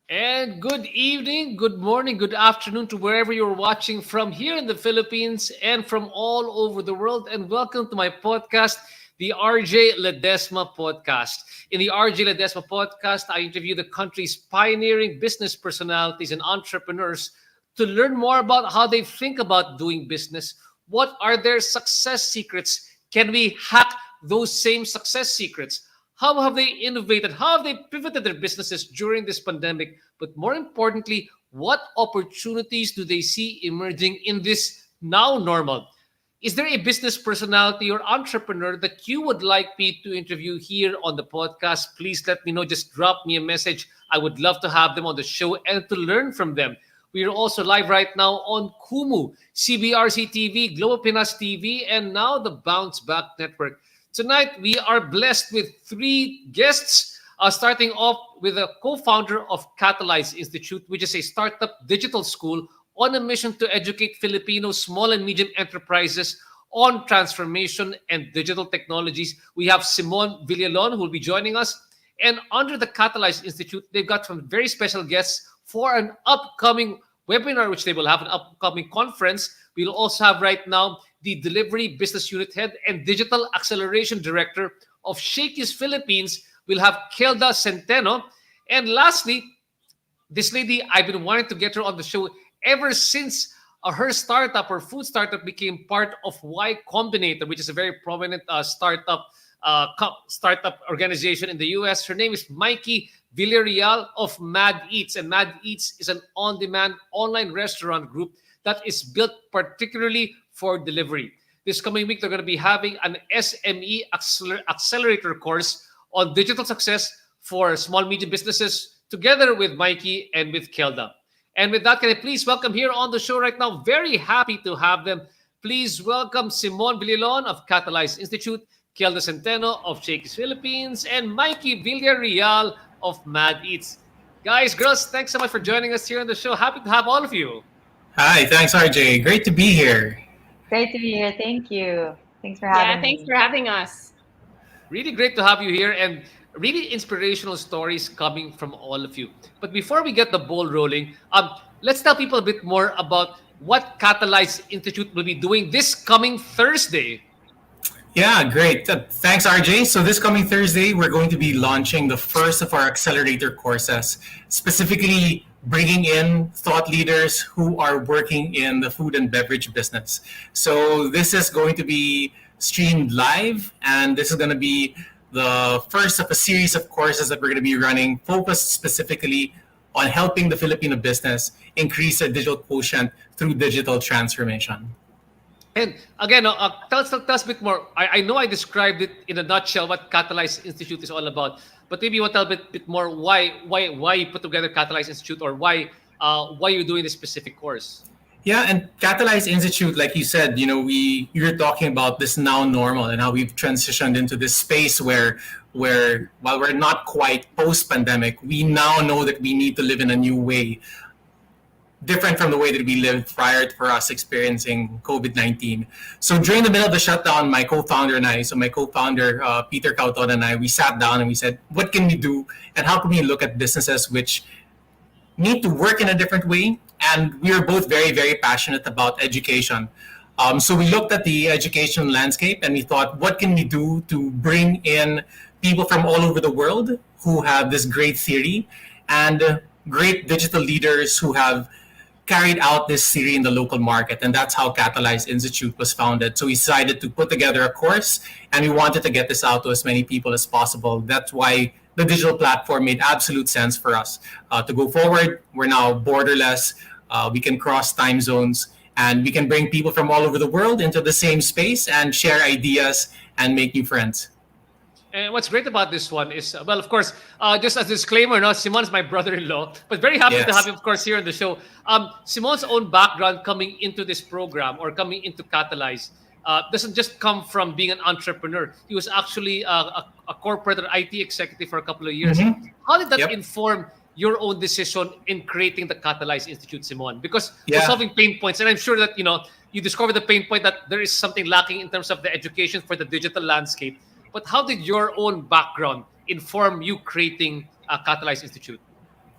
And good evening, good morning, good afternoon to wherever you're watching from here in the Philippines and from all over the world. And welcome to my podcast, the RJ Ledesma Podcast. In the RJ Ledesma Podcast, I interview the country's pioneering business personalities and entrepreneurs to learn more about how they think about doing business. What are their success secrets? Can we hack those same success secrets? How have they innovated? How have they pivoted their businesses during this pandemic? But more importantly, what opportunities do they see emerging in this now normal? Is there a business personality or entrepreneur that you would like me to interview here on the podcast? Please let me know. Just drop me a message. I would love to have them on the show and to learn from them. We are also live right now on Kumu, CBRC TV, Global Pinas TV, and now the Bounce Back Network. Tonight, we are blessed with three guests, starting off with a co-founder of Catalyze Institute, which is a startup digital school on a mission to educate Filipino small and medium enterprises on transformation and digital technologies. We have Simon Villalon, who will be joining us. And under the Catalyze Institute, they've got some very special guests for an upcoming webinar, which they will have an upcoming conference. We'll also have right now the Delivery Business Unit Head and Digital Acceleration Director of Shakey's Philippines. We'll have Kellda Centeno. And lastly, this lady, I've been wanting to get her on the show ever since her startup, her food startup, became part of Y Combinator, which is a very prominent startup organization in the US. Her name is Mikee Villareal of MadEats. And MadEats is an on-demand online restaurant group that is built particularly for delivery. This coming week, they're going to be having an SME Accelerator course on digital success for small, medium businesses together with Mikee and with Kellda. And with that, can I please welcome here on the show right now, very happy to have them. Please welcome Simon Villalon of Catalyze Institute, Kellda Centeno of Shakey's Philippines, and Mikee Villareal of MadEats. Guys, girls, thanks so much for joining us here on the show. Happy to have all of you. Hi, thanks RJ. Great to be here. Great to be here. Thank you. Thanks for having me. Thanks for having us. Really great to have you here and really inspirational stories coming from all of you. But before we get the ball rolling, let's tell people a bit more about what Catalyze Institute will be doing this coming Thursday. Yeah, great. Thanks, RJ. So this coming Thursday, we're going to be launching the first of our accelerator courses, specifically bringing in thought leaders who are working in the food and beverage business. So this is going to be streamed live, and this is going to be the first of a series of courses that we're going to be running, focused specifically on helping the Filipino business increase their digital quotient through digital transformation. And again, tell us a bit more. I know I described it in a nutshell what Catalyze Institute is all about, but maybe you want to tell a bit more why you put together Catalyze Institute, or why you're doing this specific course. Yeah, and Catalyze Institute, like you said, you're talking about this now normal and how we've transitioned into this space where while we're not quite post-pandemic, we now know that we need to live in a new way, different from the way that we lived prior for us experiencing COVID-19. So during the middle of the shutdown, my co-founder and I, Peter Cauton and I, we sat down and we said, what can we do and how can we look at businesses which need to work in a different way? And we are both very, very passionate about education. So we looked at the education landscape and we thought, what can we do to bring in people from all over the world who have this great theory and great digital leaders who have carried out this theory in the local market. And that's how Catalyze Institute was founded. So we decided to put together a course and we wanted to get this out to as many people as possible. That's why the digital platform made absolute sense for us to go forward. We're now borderless. We can cross time zones and we can bring people from all over the world into the same space and share ideas and make new friends. And what's great about this one is, well, of course, just as a disclaimer, no, Simon's my brother-in-law, but very happy to have him, of course, here on the show. Simon's own background coming into this program or coming into Catalyze doesn't just come from being an entrepreneur. He was actually a corporate or IT executive for a couple of years. Mm-hmm. How did that inform your own decision in creating the Catalyze Institute, Simon? Because we're solving pain points, and I'm sure that you discovered the pain point that there is something lacking in terms of the education for the digital landscape. But how did your own background inform you creating a Catalyze Institute?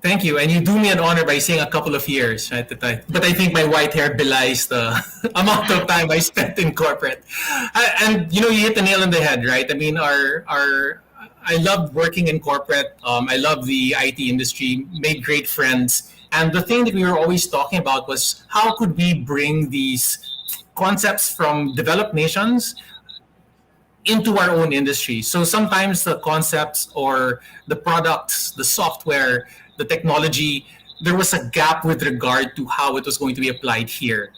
Thank you. And you do me an honor by saying a couple of years, right? But I think my white hair belies the amount of time I spent in corporate. And you hit the nail on the head, right? I mean, I loved working in corporate. I love the IT industry, made great friends. And the thing that we were always talking about was how could we bring these concepts from developed nations into our own industry. So sometimes the concepts or the products, the software, the technology, there was a gap with regard to how it was going to be applied here.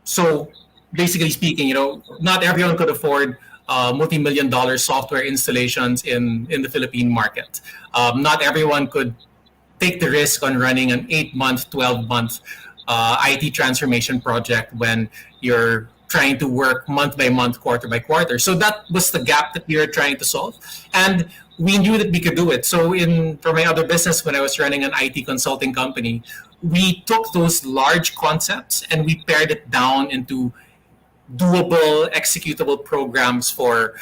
So basically speaking, not everyone could afford multi-million-dollar software installations in the Philippine market. Not everyone could take the risk on running an 8-month, 12-month IT transformation project when you're trying to work month by month, quarter by quarter. So that was the gap that we were trying to solve. And we knew that we could do it. So for my other business, when I was running an IT consulting company, we took those large concepts and we pared it down into doable, executable programs for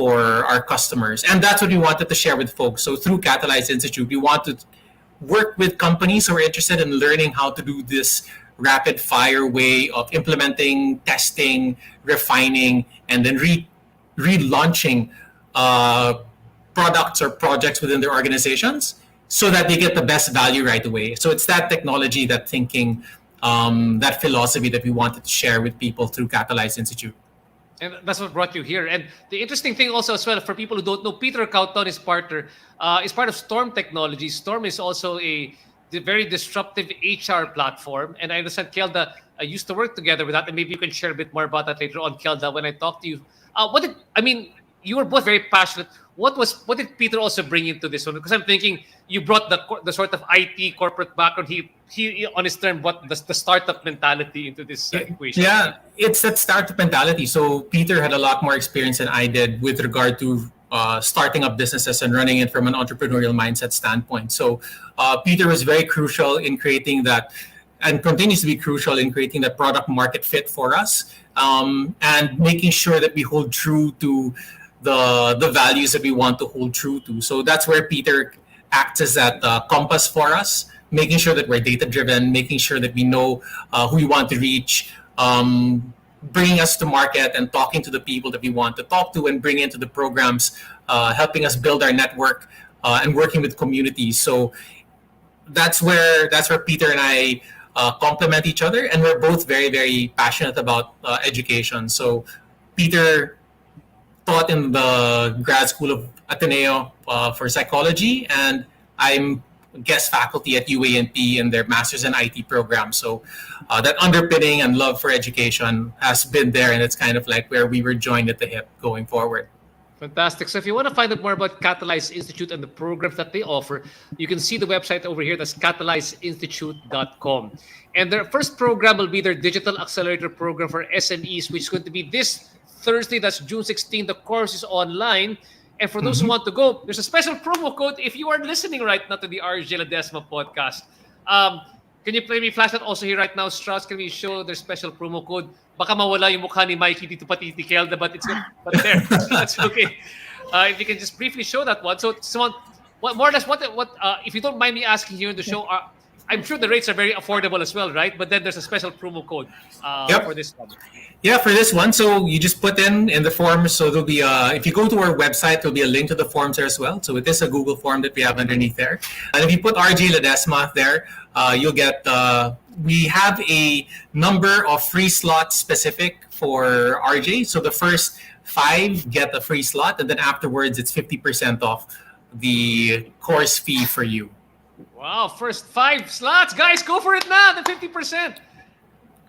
our customers. And that's what we wanted to share with folks. So through Catalyze Institute, we want to work with companies who are interested in learning how to do this rapid fire way of implementing, testing, refining, and then relaunching products or projects within their organizations so that they get the best value right away. So it's that technology, that thinking, that philosophy that we wanted to share with people through Catalyze Institute. And that's what brought you here. And the interesting thing also as well, for people who don't know, Peter Cauton is part of Storm Technology. Storm is also a very disruptive HR platform. And I understand Kellda used to work together with that. And maybe you can share a bit more about that later on, Kellda, when I talk to you. You were both very passionate. What did Peter also bring into this one? Because I'm thinking you brought the sort of IT corporate background. He on his term, brought the startup mentality into this equation. Yeah, it's that startup mentality. So Peter had a lot more experience than I did with regard to starting up businesses and running it from an entrepreneurial mindset standpoint. So Peter was very crucial in creating that, and continues to be crucial in creating that product market fit for us, and making sure that we hold true to the values that we want to hold true to. So that's where Peter acts as that compass for us, making sure that we're data driven, making sure that we know who we want to reach, bringing us to market and talking to the people that we want to talk to and bring into the programs, helping us build our network, and working with communities. So that's where Peter and I complement each other, and we're both very, very passionate about education. So Peter taught in the grad school of Ateneo for psychology, and I'm guest faculty at UANP in their master's in IT program. So that underpinning and love for education has been there, and it's kind of like where we were joined at the hip going forward. Fantastic. So if you want to find out more about Catalyze Institute and the programs that they offer, you can see the website over here. That's catalyzeinstitute.com. And their first program will be their Digital Accelerator program for SMEs, which is going to be this Thursday. That's June 16. The course is online. And for those who want to go, there's a special promo code if you are listening right now to the RJ Ledesma podcast. Can you play me flash that also here right now, Strauss? Can we show their special promo code? Baka mawala yung mukha ni Mikey dito pati ni Kellda, but it's good. But there, that's okay. If you can just briefly show that one. So, someone, more or less, what? If you don't mind me asking here in the show, I'm sure the rates are very affordable as well, right? But then there's a special promo code for this one. Yeah, for this one, so you just put in the forms. So there'll be if you go to our website, there'll be a link to the forms there as well. So it is a Google form that we have underneath there. And if you put RJ Ledesma there, you'll get. We have a number of free slots specific for RJ. So the first 5 get a free slot, and then afterwards it's 50% off the course fee for you. Wow, first 5 slots, guys, go for it now. The 50%.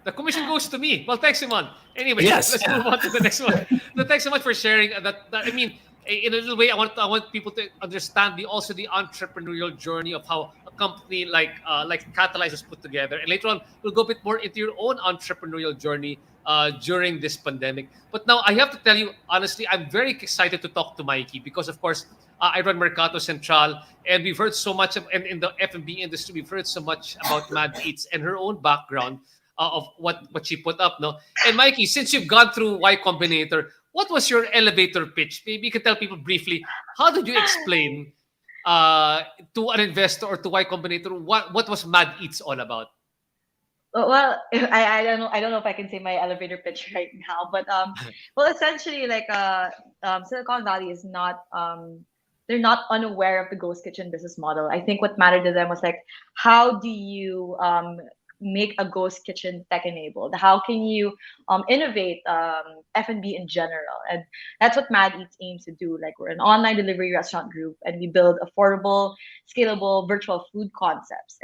The commission goes to me. Well, thanks, Simon. Anyway, let's move on to the next one. So thanks so much for sharing that. I mean, in a little way, I want people to understand the entrepreneurial journey of how a company like Catalyze is put together. And later on, we'll go a bit more into your own entrepreneurial journey during this pandemic. But now I have to tell you, honestly, I'm very excited to talk to Mikey because, of course, I run Mercato Central, and we've heard so much and in the F&B industry, we've heard so much about MadEats and her own background of what she put up. No? And Mikey, since you've gone through Y Combinator, what was your elevator pitch? Maybe you can tell people briefly, how did you explain to an investor or to Y Combinator what was MadEats all about? Well, I don't know if I can say my elevator pitch right now, but well, essentially, like Silicon Valley is not they're not unaware of the ghost kitchen business model. I think what mattered to them was like, how do you make a ghost kitchen tech enabled? How can you innovate F&B in general? And that's what MadEats aims to do. Like, we're an online delivery restaurant group, and we build affordable, scalable virtual food concepts.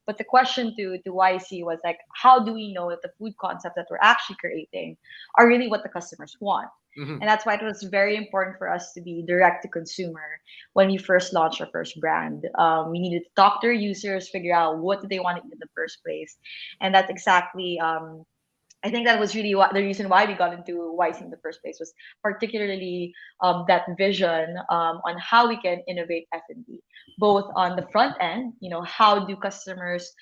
But the question to YC was like, how do we know that the food concepts that we're actually creating are really what the customers want? And that's why it was very important for us to be direct to consumer when we first launched our first brand. We needed to talk to our users, figure out what do they want to eat in the first place. And that's exactly, I think that was really the reason why we got into YC in the first place, was particularly that vision on how we can innovate F&B, both on the front end, how do customers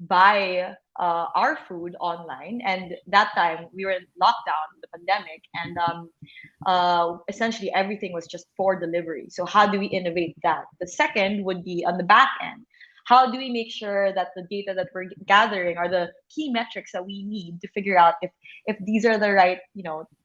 buy our food online. And that time we were in lockdown, the pandemic, and essentially everything was just for delivery. So how do we innovate that? The second would be on the back end. How do we make sure that the data that we're gathering are the key metrics that we need to figure out if these are the right,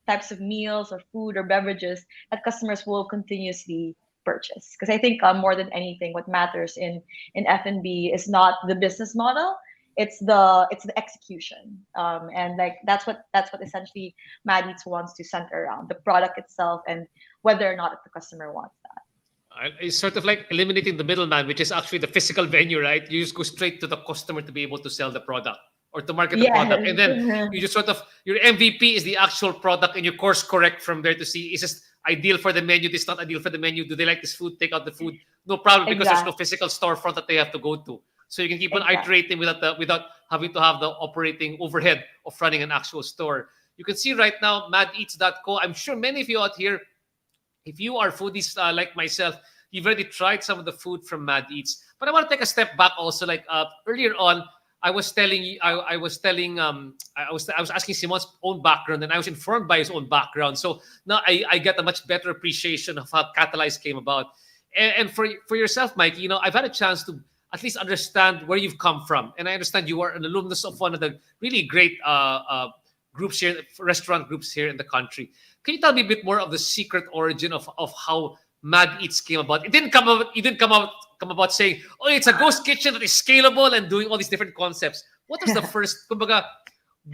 types of meals or food or beverages that customers will continuously purchase? Because I think more than anything, what matters in F&B is not the business model, it's the execution, and like that's what essentially MadEats wants to center around, the product itself and whether or not the customer wants that. It's sort of like eliminating the middleman, which is actually the physical venue, right? You just go straight to the customer to be able to sell the product or to market the product, and then you just your MVP is the actual product, and you course correct from there to see, is this ideal for the menu, this not ideal for the menu, do they like this food, take out the food, no problem, because there's no physical storefront that they have to go to. So you can keep on iterating without having to have the operating overhead of running an actual store. You can see right now, MadEats.co. I'm sure many of you out here, if you are foodies like myself, you've already tried some of the food from MadEats. But I want to take a step back also. Like earlier on, I was asking Simon's own background, and I was informed by his own background. So now I get a much better appreciation of how Catalyze came about. And for yourself, Mike, I've had a chance to at least understand where you've come from. And I understand you are an alumnus of one of the really great groups here, restaurant groups here in the country. Can you tell me a bit more of the secret origin of how MadEats came about? It didn't come about saying, oh, it's a ghost kitchen that is scalable and doing all these different concepts. What was the first, kumbaga,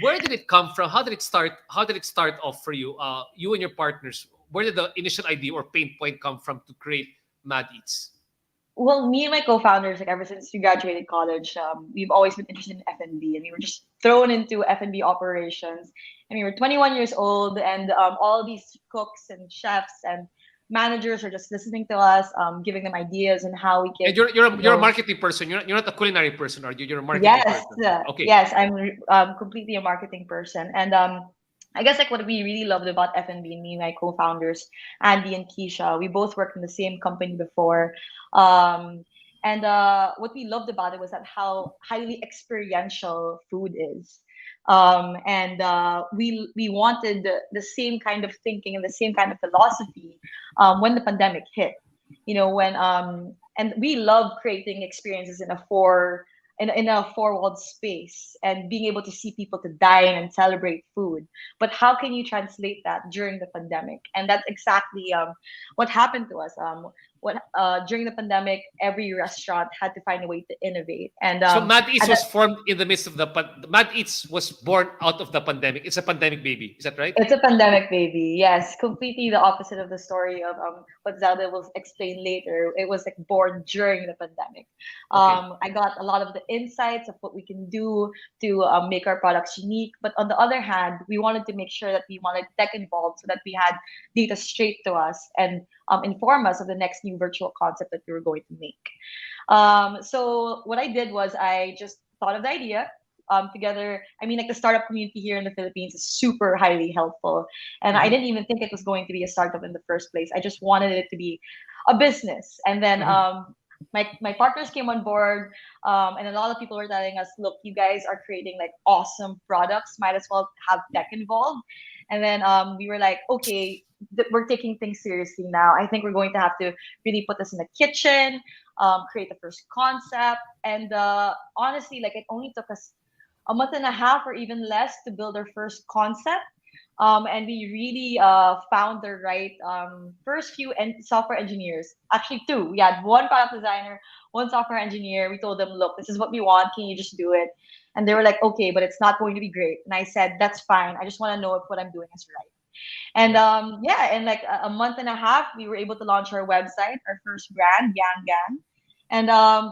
Where did it come from? How did it start? How did it start off for you? You and your partners. Where did the initial idea or pain point come from to create MadEats? Well, me and my co-founders, like ever since we graduated college, we've always been interested in F&B, and we were just thrown into F&B operations. And we were 21 years old, and all these cooks and chefs and managers are just listening to us, giving them ideas and how we And can, you're a marketing person. You're not a culinary person, are you? You're a marketing yes, person. Okay. yes, I'm completely a marketing person, and I guess like what we really loved about F&B, and me and my co-founders, Andy and Keisha, we both worked in the same company before, um, and what we loved about it was that how highly experiential food is, and we wanted the same kind of thinking and the same kind of philosophy when the pandemic hit. When and we love creating experiences in a four-walled space and being able to see people to dine and celebrate food. But how can you translate that during the pandemic? And that's exactly what happened to us. What During the pandemic, every restaurant had to find a way to innovate. And So MadEats and was formed in the midst of MadEats was born out of the pandemic. It's a pandemic baby. Is that right? it's a pandemic baby. Yes, completely the opposite of the story of what Zelda will explain later. It was like born during the pandemic. Okay. I got a lot of the insights of what we can do to make our products unique. But on the other hand, we wanted to make sure that we wanted tech involved so that we had data straight to us and inform us of the next new virtual concept that we were going to make. So what I did was I just thought of the idea together. I mean, like the startup community here in the Philippines is super highly helpful. And I Mm-hmm. didn't even think it was going to be a startup in the first place. I just wanted it to be a business. And then Mm-hmm. my partners came on board, and a lot of people were telling us, look, you guys are creating like awesome products, might as well have tech involved. And then we were like, okay, we're taking things seriously now. I think we're going to have to really put this in the kitchen, create the first concept. And honestly, like it only took us a month and a half or even less to build our first concept. And we really found the right first few software engineers. Actually, two. We had one product designer, one software engineer. We told them, look, this is what we want. Can you just do it? And they were like, okay, but it's not going to be great. And I said, that's fine. I just want to know if what I'm doing is right. And Yeah. yeah, in like a month and a half, we were able to launch our website, our first brand, Yang Gang. And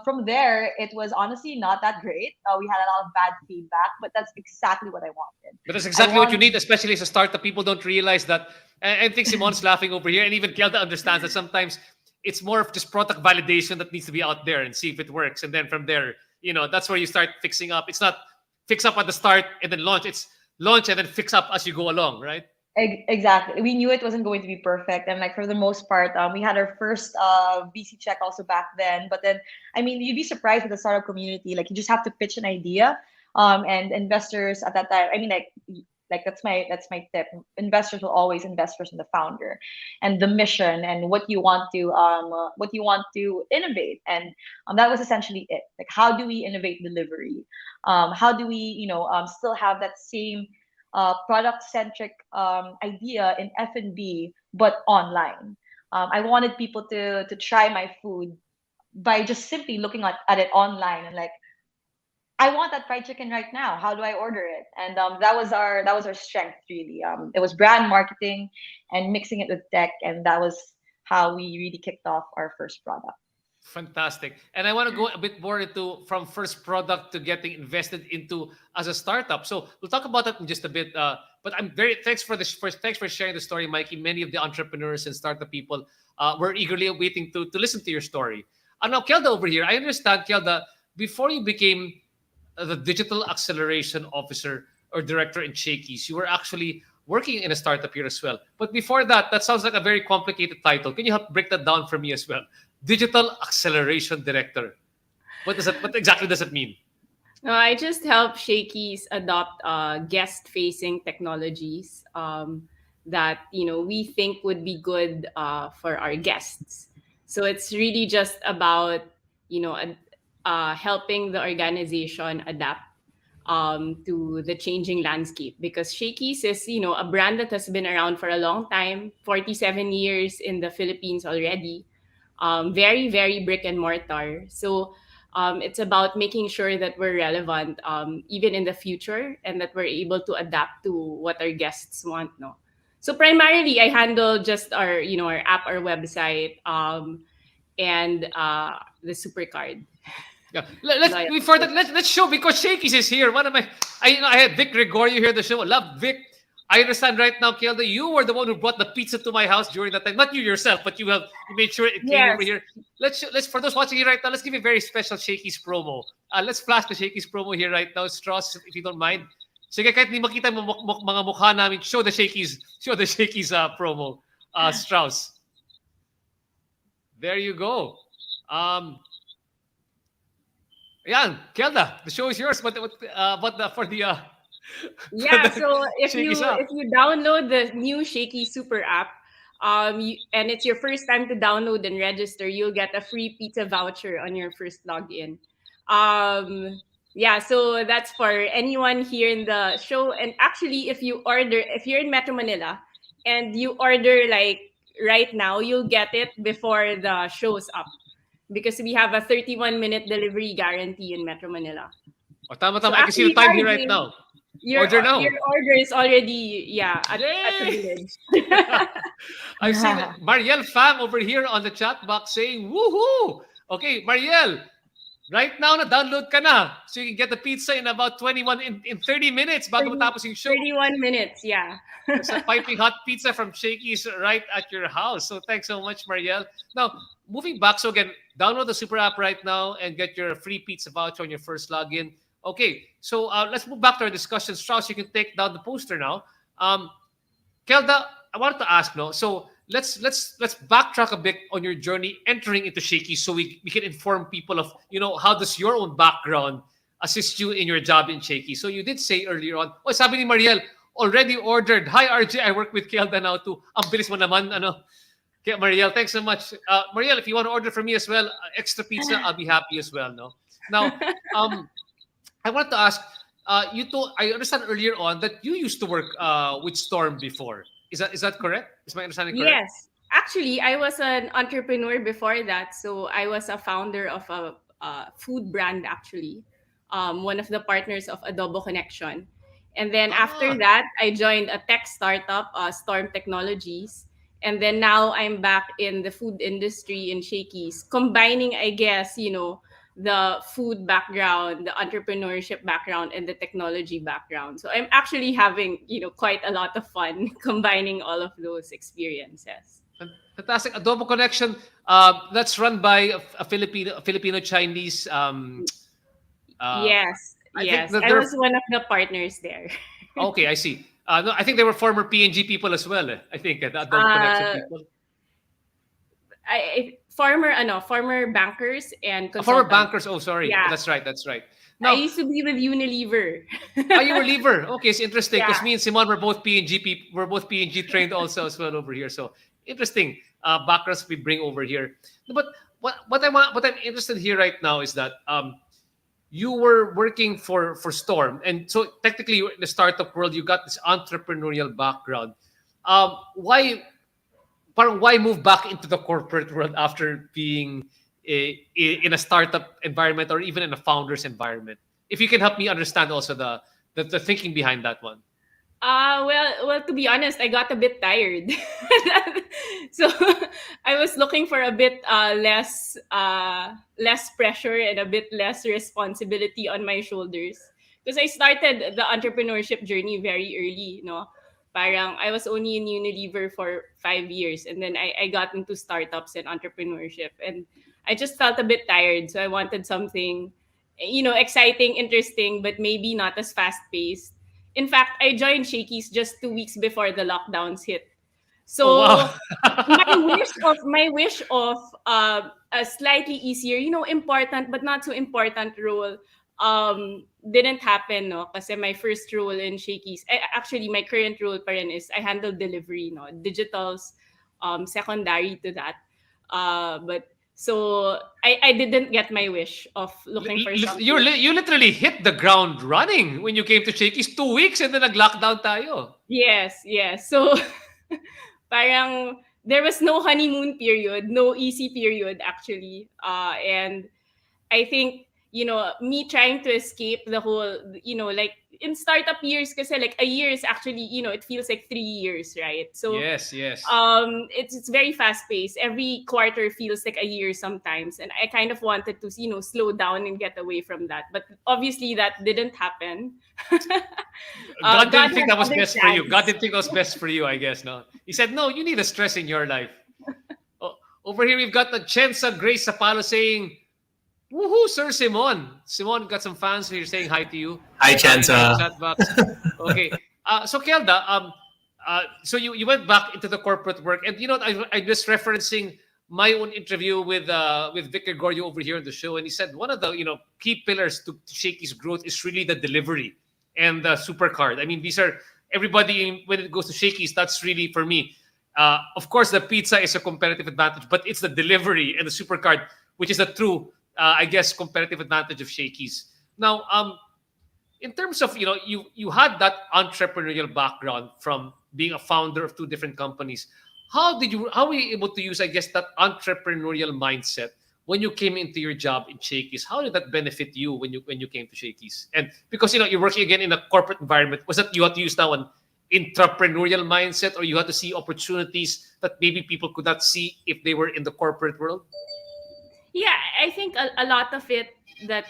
from there, it was honestly not that great. We had a lot of bad feedback, but that's exactly what I wanted. But that's I exactly what you want need, especially as a startup. People don't realize that. And I think Simon's laughing over here, and even Kelda understands that sometimes it's more of just product validation that needs to be out there and see if it works. And then from there, that's where you start fixing up. It's not fix up at the start and then launch. It's launch and then fix up as you go along, right? Exactly. We knew it wasn't going to be perfect, and like for the most part, we had our first VC check also back then. But then, I mean, you'd be surprised with the startup community. Like you just have to pitch an idea, and investors at that time. I mean, like that's my tip. Investors will always invest first in the founder, and the mission, and what you want to innovate, and that was essentially it. Like how do we innovate delivery? How do we still have that same product centric idea in F&B, but online. I wanted people to try my food by just simply looking at it online and like, I want that fried chicken right now. How do I order it? And that was our strength really. It was brand marketing and mixing it with tech, and that was how we really kicked off our first product. Fantastic. And I want to go a bit more into from first product to getting invested into as a startup. So we'll talk about that in just a bit. But I'm very thanks for sharing the story, Mikey. Many of the entrepreneurs and startup people were eagerly waiting to listen to your story. And now, Kelda over here, I understand, Kelda, before you became the digital acceleration officer or director in Shakey's, you were actually working in a startup here as well. But before that, that sounds like a very complicated title. Can you help break that down for me as well? Digital Acceleration Director. What exactly does it mean? No, I just help Shakey's adopt guest-facing technologies that we think would be good for our guests. So it's really just about helping the organization adapt to the changing landscape, because Shakey's is a brand that has been around for a long time, 47 years in the Philippines already. Very, very brick and mortar. So It's about making sure that we're relevant even in the future, and that we're able to adapt to what our guests want. No, so primarily I handle just our our app, our website, and the supercard. Yeah. Let's before that, let's show because Shakey's is here. One of my I had Vic Gregorio here at the show. Love Vic. I understand right now, Kellda, you were the one who brought the pizza to my house during that time. Not you yourself, but you made sure it came over here. Let's for those watching it right now, let's give a very special Shakey's promo. Let's flash the Shakey's promo here right now, Strauss, if you don't mind. Sige, kahit hindi makita mga mukha namin, show the Shakey's promo, Strauss. There you go. Yeah, Kellda, the show is yours. But for the yeah, so if you download the new Shakey Super app, and it's your first time to download and register, you'll get a free pizza voucher on your first login. Yeah, so that's for anyone here in the show. And actually, if you're in Metro Manila and you order like right now, you'll get it before the show's up, because we have a 31-minute delivery guarantee in Metro Manila. Oh, tama. I can see the time here right now. Your order is already at the village. I've seen Marielle Pham over here on the chat box saying woohoo. Okay, Marielle, right now na download ka na, so you can get the pizza in about 30 minutes bago matapos yung show. 31 minutes, yeah. It's a piping hot pizza from Shakey's right at your house. So thanks so much, Marielle. Now, moving back, so again, download the super app right now and get your free pizza voucher on your first login. Okay, so let's move back to our discussion. Strauss, you can take down the poster now. Kellda, I wanted to ask, so let's backtrack a bit on your journey entering into Shakey, so we can inform people of how does your own background assist you in your job in Shakey. So you did say earlier on, sabi ni Marielle, already ordered. Hi RJ, I work with Kellda now too. Ang bilis mo naman, Okay, Marielle, thanks so much. Marielle, if you want to order from me as well, extra pizza, I'll be happy as well. No, now, I wanted to ask, I understand earlier on that you used to work with Storm before. Is that correct? Is my understanding correct? Yes. Actually, I was an entrepreneur before that. So I was a founder of a food brand, actually. One of the partners of Adobo Connection. And then after that, I joined a tech startup, Storm Technologies. And then now I'm back in the food industry in Shakey's, combining, I guess, the food background, the entrepreneurship background, and the technology background. So I'm actually having, quite a lot of fun combining all of those experiences. Fantastic. Adobo Connection, that's run by a Filipino Chinese. Yes. I was one of the partners there. Okay, I see. No, I think they were former P&G people as well. I think the Adobo Connection people. Former bankers and consultants. Former bankers. Oh, sorry. Yeah. That's right. Now, I used to be with Unilever. You were Lever. Okay, it's interesting because me and Simon were both P&G people. We're both P&G trained also as well over here. So interesting backgrounds we bring over here. But what I'm interested here right now is that you were working for Storm, and so technically in the startup world you got this entrepreneurial background. Why move back into the corporate world after being in a startup environment or even in a founder's environment? If you can help me understand also the thinking behind that one. Well, to be honest, I got a bit tired. So I was looking for a bit less pressure and a bit less responsibility on my shoulders. Because I started the entrepreneurship journey very early, Parang I was only in Unilever for 5 years, and then I got into startups and entrepreneurship, and I just felt a bit tired. So I wanted something, exciting, interesting, but maybe not as fast paced. In fact, I joined Shakey's just 2 weeks before the lockdowns hit. So my wish of a slightly easier, important but not so important role didn't happen, kasi my first role in Shakey's, actually my current role pa rin is I handle delivery, digital's secondary to that. But so I didn't get my wish of looking for something. You literally hit the ground running when you came to Shakey's 2 weeks and then nag-lockdown tayo. Yes. So parang there was no honeymoon period, no easy period actually. And I think, me trying to escape the whole, like in startup years, because like a year is actually, it feels like 3 years, right? So Yes, yes. it's very fast paced. Every quarter feels like a year sometimes, and I kind of wanted to slow down and get away from that, but obviously that didn't happen. God God didn't think had that was other best for you. God plans. didn't think that was best for you, I guess. No, he said, no, you need a stress in your life. Oh, over here, we've got the Chensa Grace Sapalo saying, woohoo, Sir Simon. Simon, got some fans here saying hi to you Hi, in our Chansa. chat box. Okay. So Kelda, so you went back into the corporate work, and you know what, I'm just referencing my own interview with Vic Gregorio over here on the show, and he said one of the key pillars to Shakey's growth is really the delivery and the supercard. I mean, these are everybody when it goes to Shakey's. That's really for me. Of course, the pizza is a competitive advantage, but it's the delivery and the supercard which is the true, I guess, competitive advantage of Shakey's. Now, in terms of you had that entrepreneurial background from being a founder of two different companies. How were you able to use, I guess, that entrepreneurial mindset when you came into your job in Shakey's? How did that benefit you when you came to Shakey's? And because you're working again in a corporate environment, was that you had to use now an entrepreneurial mindset, or you had to see opportunities that maybe people could not see if they were in the corporate world? Yeah, I think a lot of it that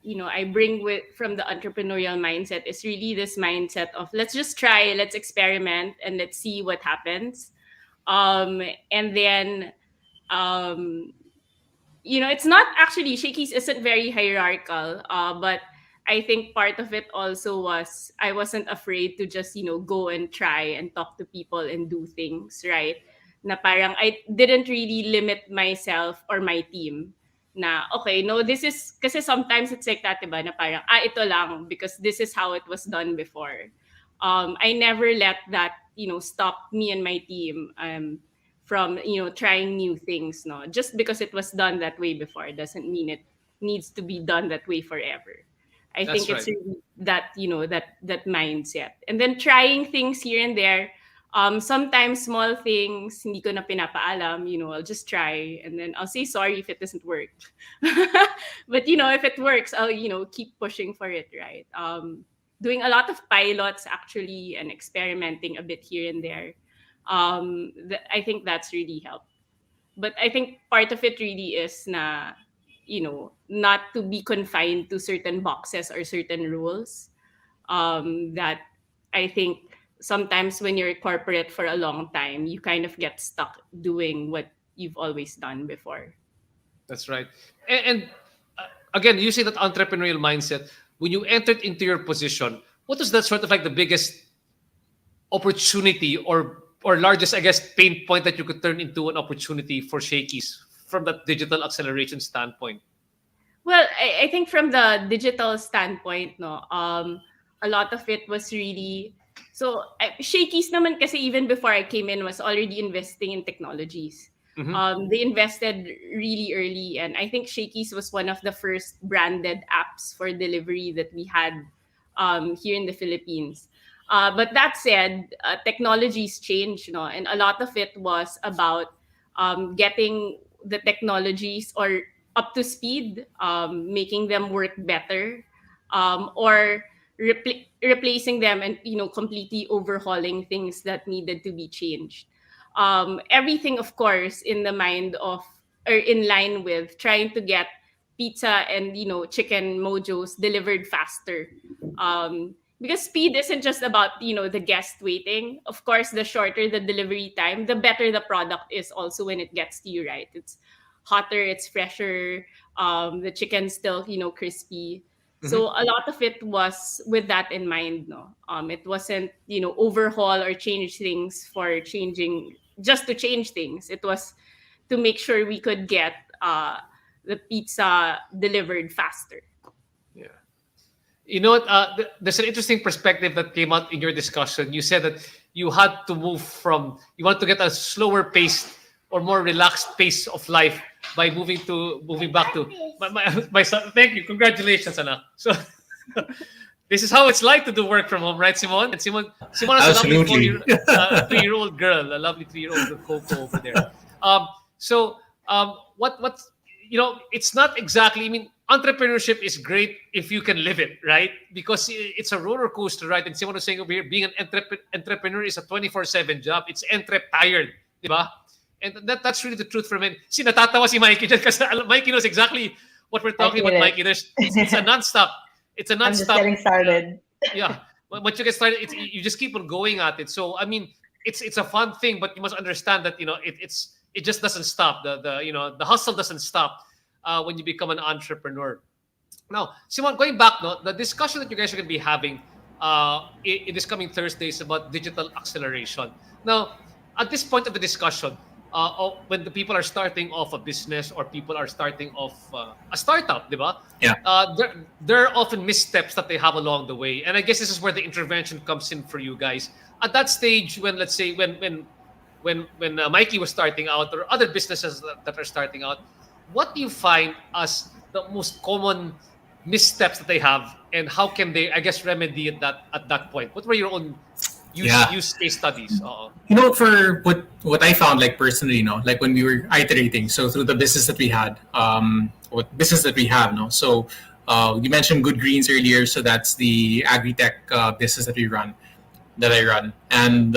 I bring with from the entrepreneurial mindset is really this mindset of let's just try, let's experiment, and let's see what happens. And then um, it's not actually Shakey's isn't very hierarchical, but I think part of it also was I wasn't afraid to just go and try and talk to people and do things, right? Na parang I didn't really limit myself or my team. Na okay, no, this is kasi sometimes it's like that, diba? Na parang ito lang because this is how it was done before. I never let that stop me and my team from trying new things. No, just because it was done that way before doesn't mean it needs to be done that way forever. I That's think it's right. really that that mindset, and then trying things here and there. Sometimes small things hindi ko na pinapaalam. I'll just try, and then I'll say sorry if it doesn't work. But if it works, I'll keep pushing for it, right? Doing a lot of pilots actually and experimenting a bit here and there. I think that's really helped. But I think part of it really is na not to be confined to certain boxes or certain rules. That I think sometimes when you're corporate for a long time, you kind of get stuck doing what you've always done before. That's right. And again, you say that entrepreneurial mindset. When you entered into your position, what was that sort of like the biggest opportunity or largest, I guess, pain point that you could turn into an opportunity for Shakey's from that digital acceleration standpoint? Well, I think from the digital standpoint, no, a lot of it was really so Shakey's naman kasi even before I came in was already investing in technologies. Mhm. They invested really early, and I think Shakey's was one of the first branded apps for delivery that we had here in the Philippines. But that said, technologies change, and a lot of it was about getting the technologies or up to speed, making them work better, or replacing them and completely overhauling things that needed to be changed. Everything, of course, in the mind of or in line with trying to get pizza and chicken mojos delivered faster. Because speed isn't just about the guest waiting. Of course, the shorter the delivery time, the better the product is also when it gets to you, right? It's hotter, it's fresher, the chicken's still crispy. Mhm. So a lot of it was with that in mind. No, it wasn't overhaul or change things for changing just to change things. It was to make sure we could get the pizza delivered faster. Yeah. You know what? There's an interesting perspective that came out in your discussion. You said that you had to move from, you want to get a slower pace or more relaxed pace of life by moving back to my son. Thank you. Congratulations, Anak. So this is how it's like to do work from home, right, Simon? And Simon has a lovely Absolutely. 3-year-old girl, a lovely 3-year-old Coco over there. So what it's not exactly. I mean, entrepreneurship is great if you can live it, right? Because it's a roller coaster, right? And someone was saying over here, being an entrepreneur is a 24/7 job. It's tired, di ba? And that's really the truth for men. See, natatawa si Mikey dyan kasi Mikey knows exactly what we're talking about, Mikey. It's a nonstop. It's a nonstop. I'm just getting started. Yeah. Once you get started, you just keep on going at it. So, I mean, it's a fun thing, but you must understand that, it just doesn't stop. The hustle doesn't stop when you become an entrepreneur. Now, Simon, going back, the discussion that you guys are going to be having in this coming Thursday is about digital acceleration. Now, at this point of the discussion, when the people are starting off a business or people are starting off a startup, diba? Yeah. There are often missteps that they have along the way, and I guess this is where the intervention comes in for you guys. At that stage, when let's say when Mikey was starting out, or other businesses that are starting out, what do you find as the most common missteps that they have, and how can they, I guess, remedy that at that point? What were your own use case studies? For what I found, like personally, like when we were iterating, so through the business that we had, what business that we have, so you mentioned Good Greens earlier, so that's the agri-tech business that I run, and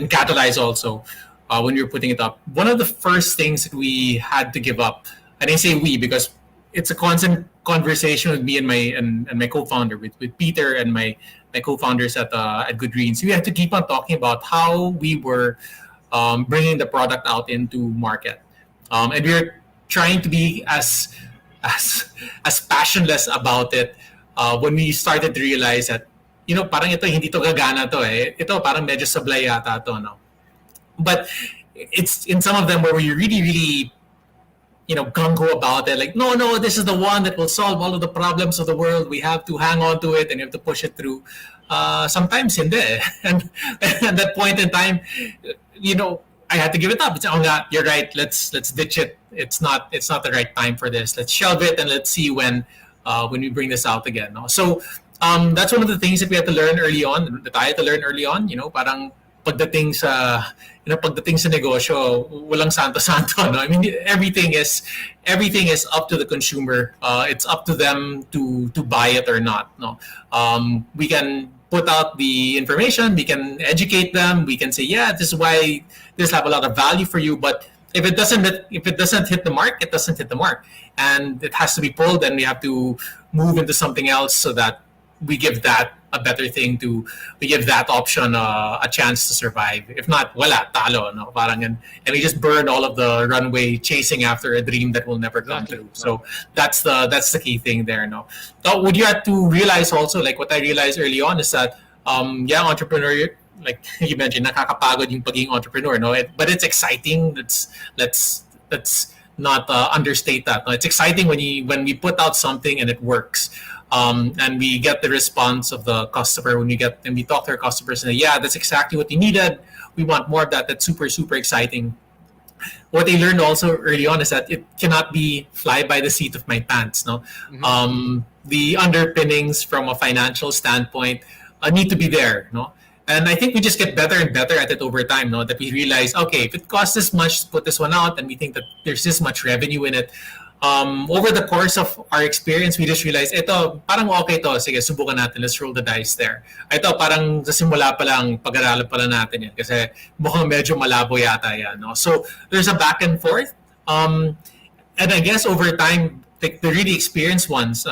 Catalyze also. When we were putting it up, one of the first things that we had to give up, and I say we because it's a constant conversation with me and my co-founder, with Peter and my co-founders at Good Greens. We had to keep on talking about how we were bringing the product out into market, and we were trying to be as passionless about it when we started to realize that parang ito hindi to gagana to ito parang medyo sablay yata to, no? But it's in some of them where we really, really, gung-ho about it. Like, no, this is the one that will solve all of the problems of the world. We have to hang on to it and you have to push it through. Sometimes hindi. And at that point in time, I had to give it up. It's, you're right. Let's ditch it. It's not the right time for this. Let's shelve it and let's see when we bring this out again. No? So that's one of the things that we had to learn early on. That I had to learn early on. Parang pagdating sa negosyo, walang santo-santo, no? I mean, everything is up to the consumer. It's up to them to buy it or not, no? We can put out the information, we can educate them, we can say, yeah, this is why this have a lot of value for you, but if it doesn't hit the mark, it doesn't hit the mark, and it has to be pulled, and we have to move into something else so that we give that a better thing we give that option a chance to survive. If not, wala, talo, no? Parang, and we just burn all of the runway chasing after a dream that will never come true. So that's the key thing there, no? So what you have to realize also, like what I realized early on, is that entrepreneur, like you mentioned, nakakapagod yung pagiging entrepreneur, no? But it's exciting. Let's not understate that. No? It's exciting when we put out something and it works. And we get the response of the customer when we talk to our customers and say, yeah, that's exactly what you needed. We want more of that. That's super, super exciting. What they learned also early on is that it cannot be fly by the seat of my pants. No, the underpinnings from a financial standpoint need to be there. No, and I think we just get better and better at it over time. No, that we realize, okay, if it costs this much to put this one out, and we think that there's this much revenue in it. Over the course of our experience, we just realized, ito, parang okay to. Sige, subukan natin. Let's roll the dice there. Ito, parang sa simula pa lang, pag-aralan pa lang natin yan. Kasi mukhang medyo malabo yata yan. No? So, there's a back and forth. And I guess over time, the really experienced ones,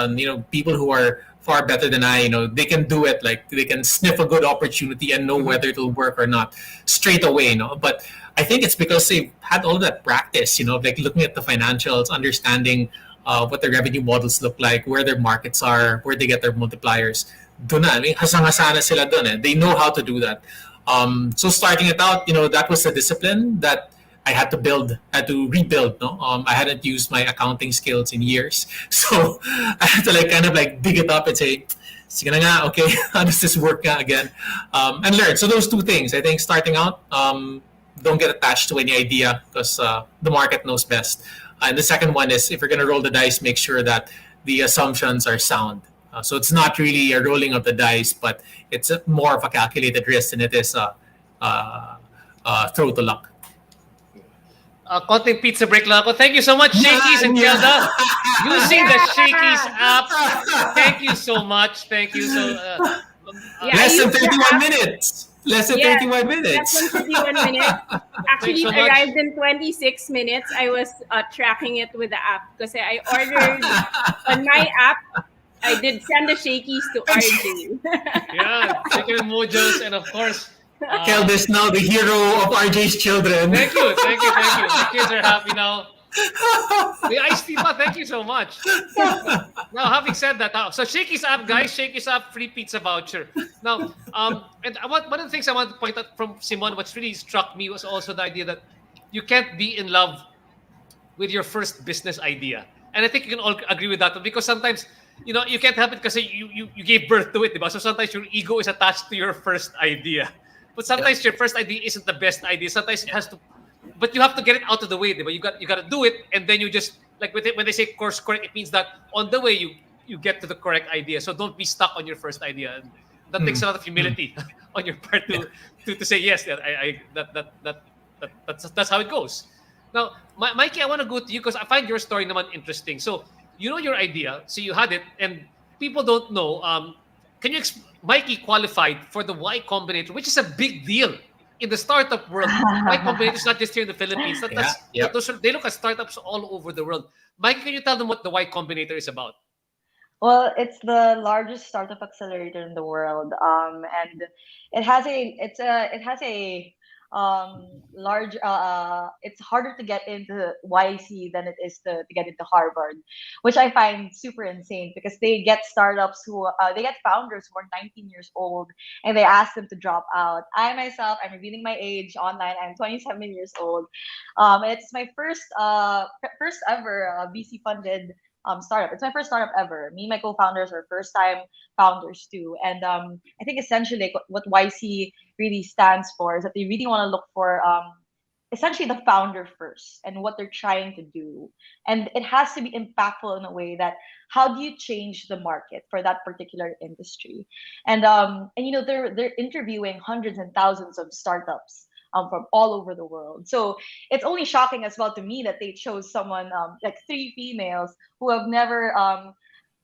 people who are far better than I, they can do it. Like, they can sniff a good opportunity and know whether it'll work or not straight away. But I think it's because they've had all that practice, like looking at the financials, understanding what their revenue models look like, where their markets are, where they get their multipliers. Doon na, I mean, hasang-hasa sila doon. They know how to do that. So starting it out, that was a discipline that I had to rebuild. No, I hadn't used my accounting skills in years, so I had to kind of dig it up and say, sige na nga, okay, how does this work again? And learn. So those two things, I think, starting out. Don't get attached to any idea because the market knows best. And the second one is, if you're going to roll the dice, make sure that the assumptions are sound. So it's not really a rolling of the dice, but it's more of a calculated risk than it is throw to luck. konting pizza break lang ako. Thank you so much, Shakey's and Kellda. Using the Shakey's app. Thank you so much. Thank you. So, Less than I used the 31 app. minutes. Less than Yeah, 31 less minutes. than 31 minutes. Actually, so it much. arrived in 26 minutes. I was tracking it with the app because I ordered on my app. I did send the Shakey's to RJ. Yeah, chicken and mojos, and of course, Kellda is now the hero of RJ's children. thank you. The kids are happy now. The iced tea pa, thank you so much. Now, having said that, so Shakey's app, guys, Shakey's app, free pizza voucher. Now, and one of the things I want to point out from Simon, what's really struck me was also the idea that you can't be in love with your first business idea. And I think you can all agree with that, because sometimes, you can't help it because you gave birth to it, diba? So sometimes your ego is attached to your first idea. But sometimes your first idea isn't the best idea. Sometimes it has to, but you have to get it out of the way, diba? You got to do it, and then you just, like when they say course correct, it means that on the way you get to the correct idea. So don't be stuck on your first idea. And that takes a lot of humility on your part to say yes. That's how it goes. Now, Mikey, I want to go to you because I find your story naman interesting. So you know your idea, so you had it, and people don't know. Can you Mikey qualified for the Y Combinator, which is a big deal in the startup world. Y Combinator is not just here in the Philippines. They look at startups all over the world. Mikey, can you tell them what the Y Combinator is about? Well, it's the largest startup accelerator in the world, and it has a large. It's harder to get into YC than it is to get into Harvard, which I find super insane because they get startups they get founders who are 19 years old, and they ask them to drop out. I myself, I'm revealing my age online. I'm 27 years old. It's my first ever VC funded startup. It's my first startup ever. Me and my co-founders are first time founders too. And I think essentially like, what YC really stands for is that they really want to look for essentially the founder first and what they're trying to do. And it has to be impactful in a way that how do you change the market for that particular industry? And they're interviewing hundreds and thousands of startups from all over the world. So it's only shocking as well to me that they chose someone like three females who have never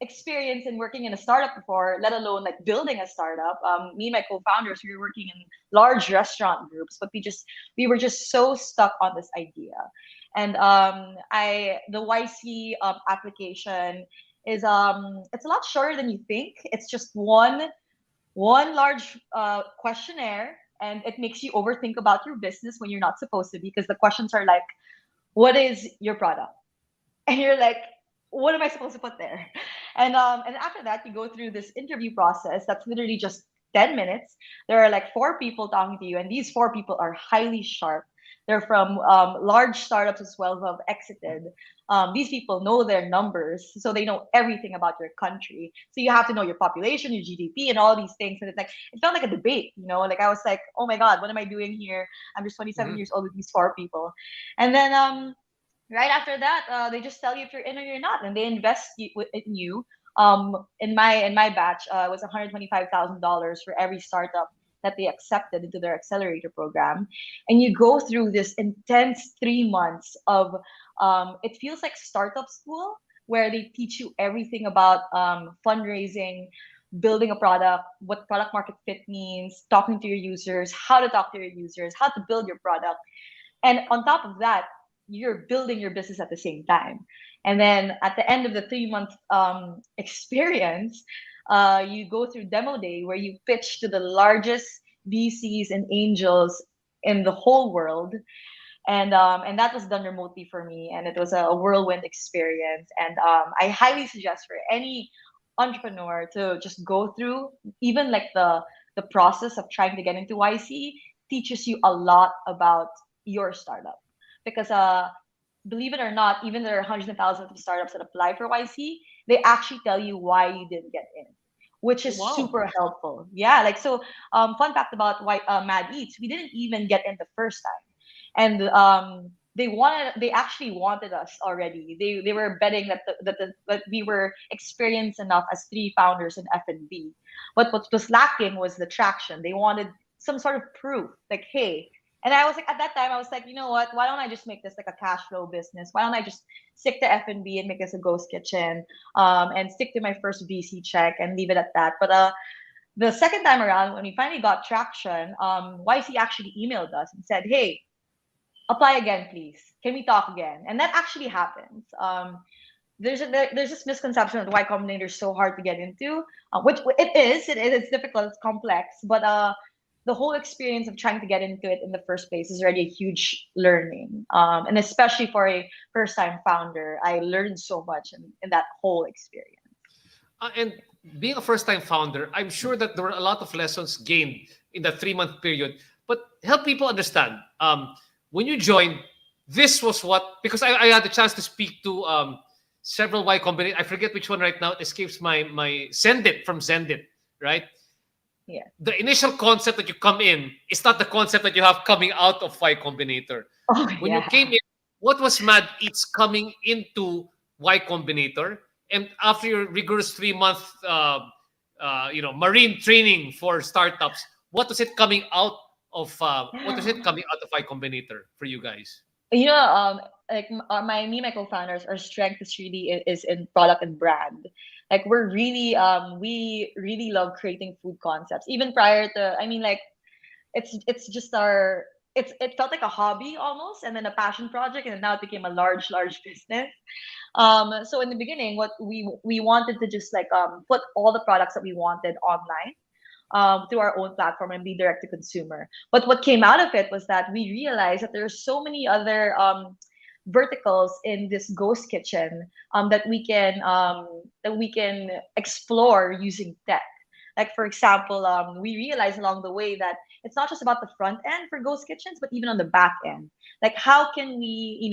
experienced in working in a startup before, let alone like building a startup. Me and my co-founders, we were working in large restaurant groups, but we were just so stuck on this idea. And the YC application is it's a lot shorter than you think. It's just one large questionnaire, and it makes you overthink about your business when you're not supposed to, because the questions are like, what is your product? And you're like, what am I supposed to put there? And after that, you go through this interview process that's literally just 10 minutes. There are like 4 people talking to you, and these 4 people are highly sharp. They're from large startups as well who have exited. These people know their numbers, so they know everything about your country. So you have to know your population, your GDP, and all these things. And it felt like a debate, Like I was like, oh my God, what am I doing here? I'm just 27 years old with these 4 people. And then right after that, they just tell you if you're in or you're not, and they invest in you. In my batch, it was $125,000 for every startup that they accepted into their accelerator program. And you go through this intense 3 months of it feels like startup school, where they teach you everything about fundraising, building a product, what product market fit means, talking to your users, how to talk to your users, how to build your product. And on top of that, you're building your business at the same time. And then at the end of the 3-month experience, you go through demo day where you pitch to the largest VCs and angels in the whole world. And that was done remotely for me, and it was a whirlwind experience. And I highly suggest for any entrepreneur to just go through, even like the process of trying to get into YC teaches you a lot about your startup. Because believe it or not, even there are hundreds of thousands of startups that apply for YC, they actually tell you why you didn't get in, which is super helpful. Yeah, like so. Fun fact about MadEats, we didn't even get in the first time, and they actually wanted us already. They were betting that we were experienced enough as 3 founders in F&B. But what was lacking was the traction. They wanted some sort of proof, like, hey. And I was like, at that time, I was like, you know what? Why don't I just make this like a cash flow business? Why don't I just stick to F&B and make this a ghost kitchen, and stick to my first VC check and leave it at that? But the second time around, when we finally got traction, YC actually emailed us and said, hey, apply again, please. Can we talk again? And that actually happens. There's this misconception that Y Combinator is so hard to get into, which it's difficult, it's complex, but the whole experience of trying to get into it in the first place is already a huge learning. And especially for a first-time founder, I learned so much in that whole experience. And being a first-time founder, I'm sure that there were a lot of lessons gained in that 3-month period. But help people understand, when you joined, this was what, because I had the chance to speak to several Y Combinator. I forget which one right now. It escapes my Zendit from Zendit, right? Yeah. The initial concept that you come in is not the concept that you have coming out of Y Combinator. When you came in, what was MadEats coming into Y Combinator? And after your rigorous 3-month, marine training for startups, what was it coming out of? What was it coming out of Y Combinator for you guys? Like my co-founders, our strength is really is in product and brand. Like we're really we really love creating food concepts. Even prior to, I mean, like it's just it felt like a hobby almost, and then a passion project, and now it became a large business. So in the beginning, what we wanted to just like put all the products that we wanted online through our own platform and be direct to consumer. But what came out of it was that we realized that there are so many other verticals in this ghost kitchen that we can explore using tech. Like for example, we realized along the way that it's not just about the front end for ghost kitchens, but even on the back end. Like how can we,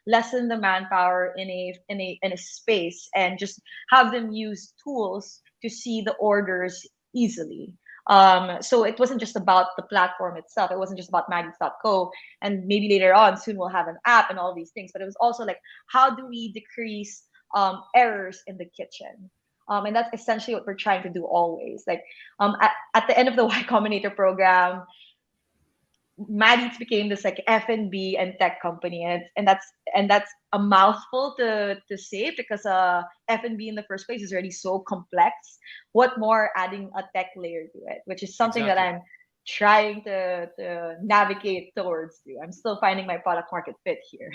lessen the manpower in a space and just have them use tools to see the orders easily. So it wasn't just about the platform itself. It wasn't just about MadEats.co, and maybe later on soon we'll have an app and all these things. But it was also like, how do we decrease errors in the kitchen? And that's essentially what we're trying to do always. Like at the end of the Y Combinator program, MadEats became this like F&B and tech company, and that's a mouthful to say, because F&B in the first place is already so complex. What more adding a tech layer to it, which is something that I'm trying to navigate towards. I'm still finding my product market fit here.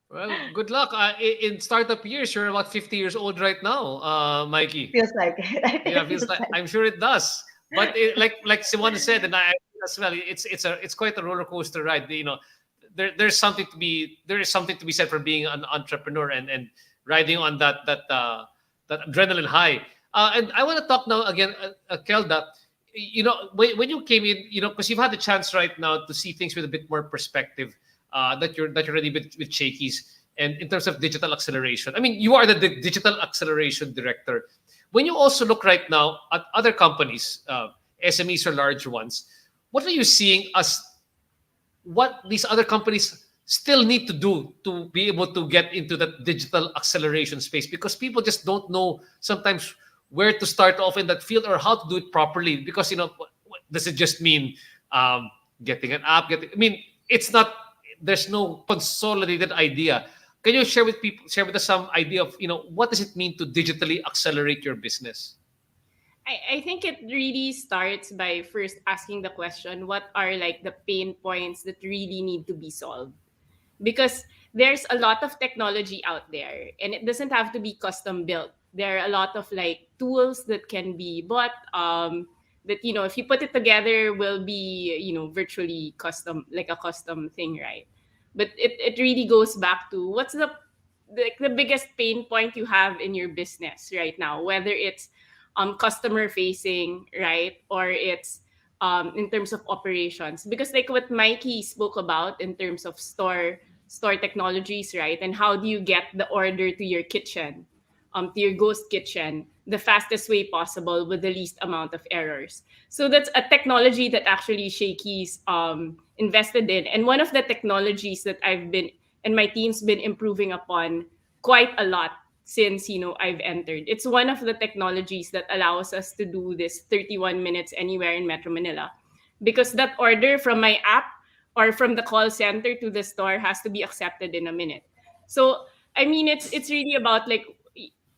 Well, good luck. In startup years, you're about 50 years old right now, Mikey. Feels like it. Yeah, feels like. I'm sure it does. But like Simone said, and I as well, it's quite a roller coaster ride. There's something to be said for being an entrepreneur and riding on that adrenaline high. And I want to talk now again, Kellda. When you came in, because you've had the chance right now to see things with a bit more perspective. That you're ready with Shakey's, and in terms of digital acceleration. I mean, you are the digital acceleration director. When you also look right now at other companies, SMEs or large ones, what are you seeing as what these other companies still need to do to be able to get into that digital acceleration space? Because people just don't know sometimes where to start off in that field or how to do it properly. Because does it just mean getting an app? It's not. There's no consolidated idea. Can you share with us some idea of what does it mean to digitally accelerate your business? I think it really starts by first asking the question, what are like the pain points that really need to be solved? Because there's a lot of technology out there, and it doesn't have to be custom built. There are a lot of like tools that can be bought that if you put it together will be virtually custom, like a custom thing, right? But it really goes back to what's the biggest pain point you have in your business right now, whether it's customer facing, right, or it's in terms of operations. Because like what Mikey spoke about in terms of store technologies, right, and how do you get the order to your kitchen, to your ghost kitchen, the fastest way possible with the least amount of errors. So that's a technology that actually Shakey's invested in. And one of the technologies that I've been and my team's been improving upon quite a lot since I've entered. It's one of the technologies that allows us to do this 31 minutes anywhere in Metro Manila. Because that order from my app or from the call center to the store has to be accepted in a minute. So I mean, it's really about like,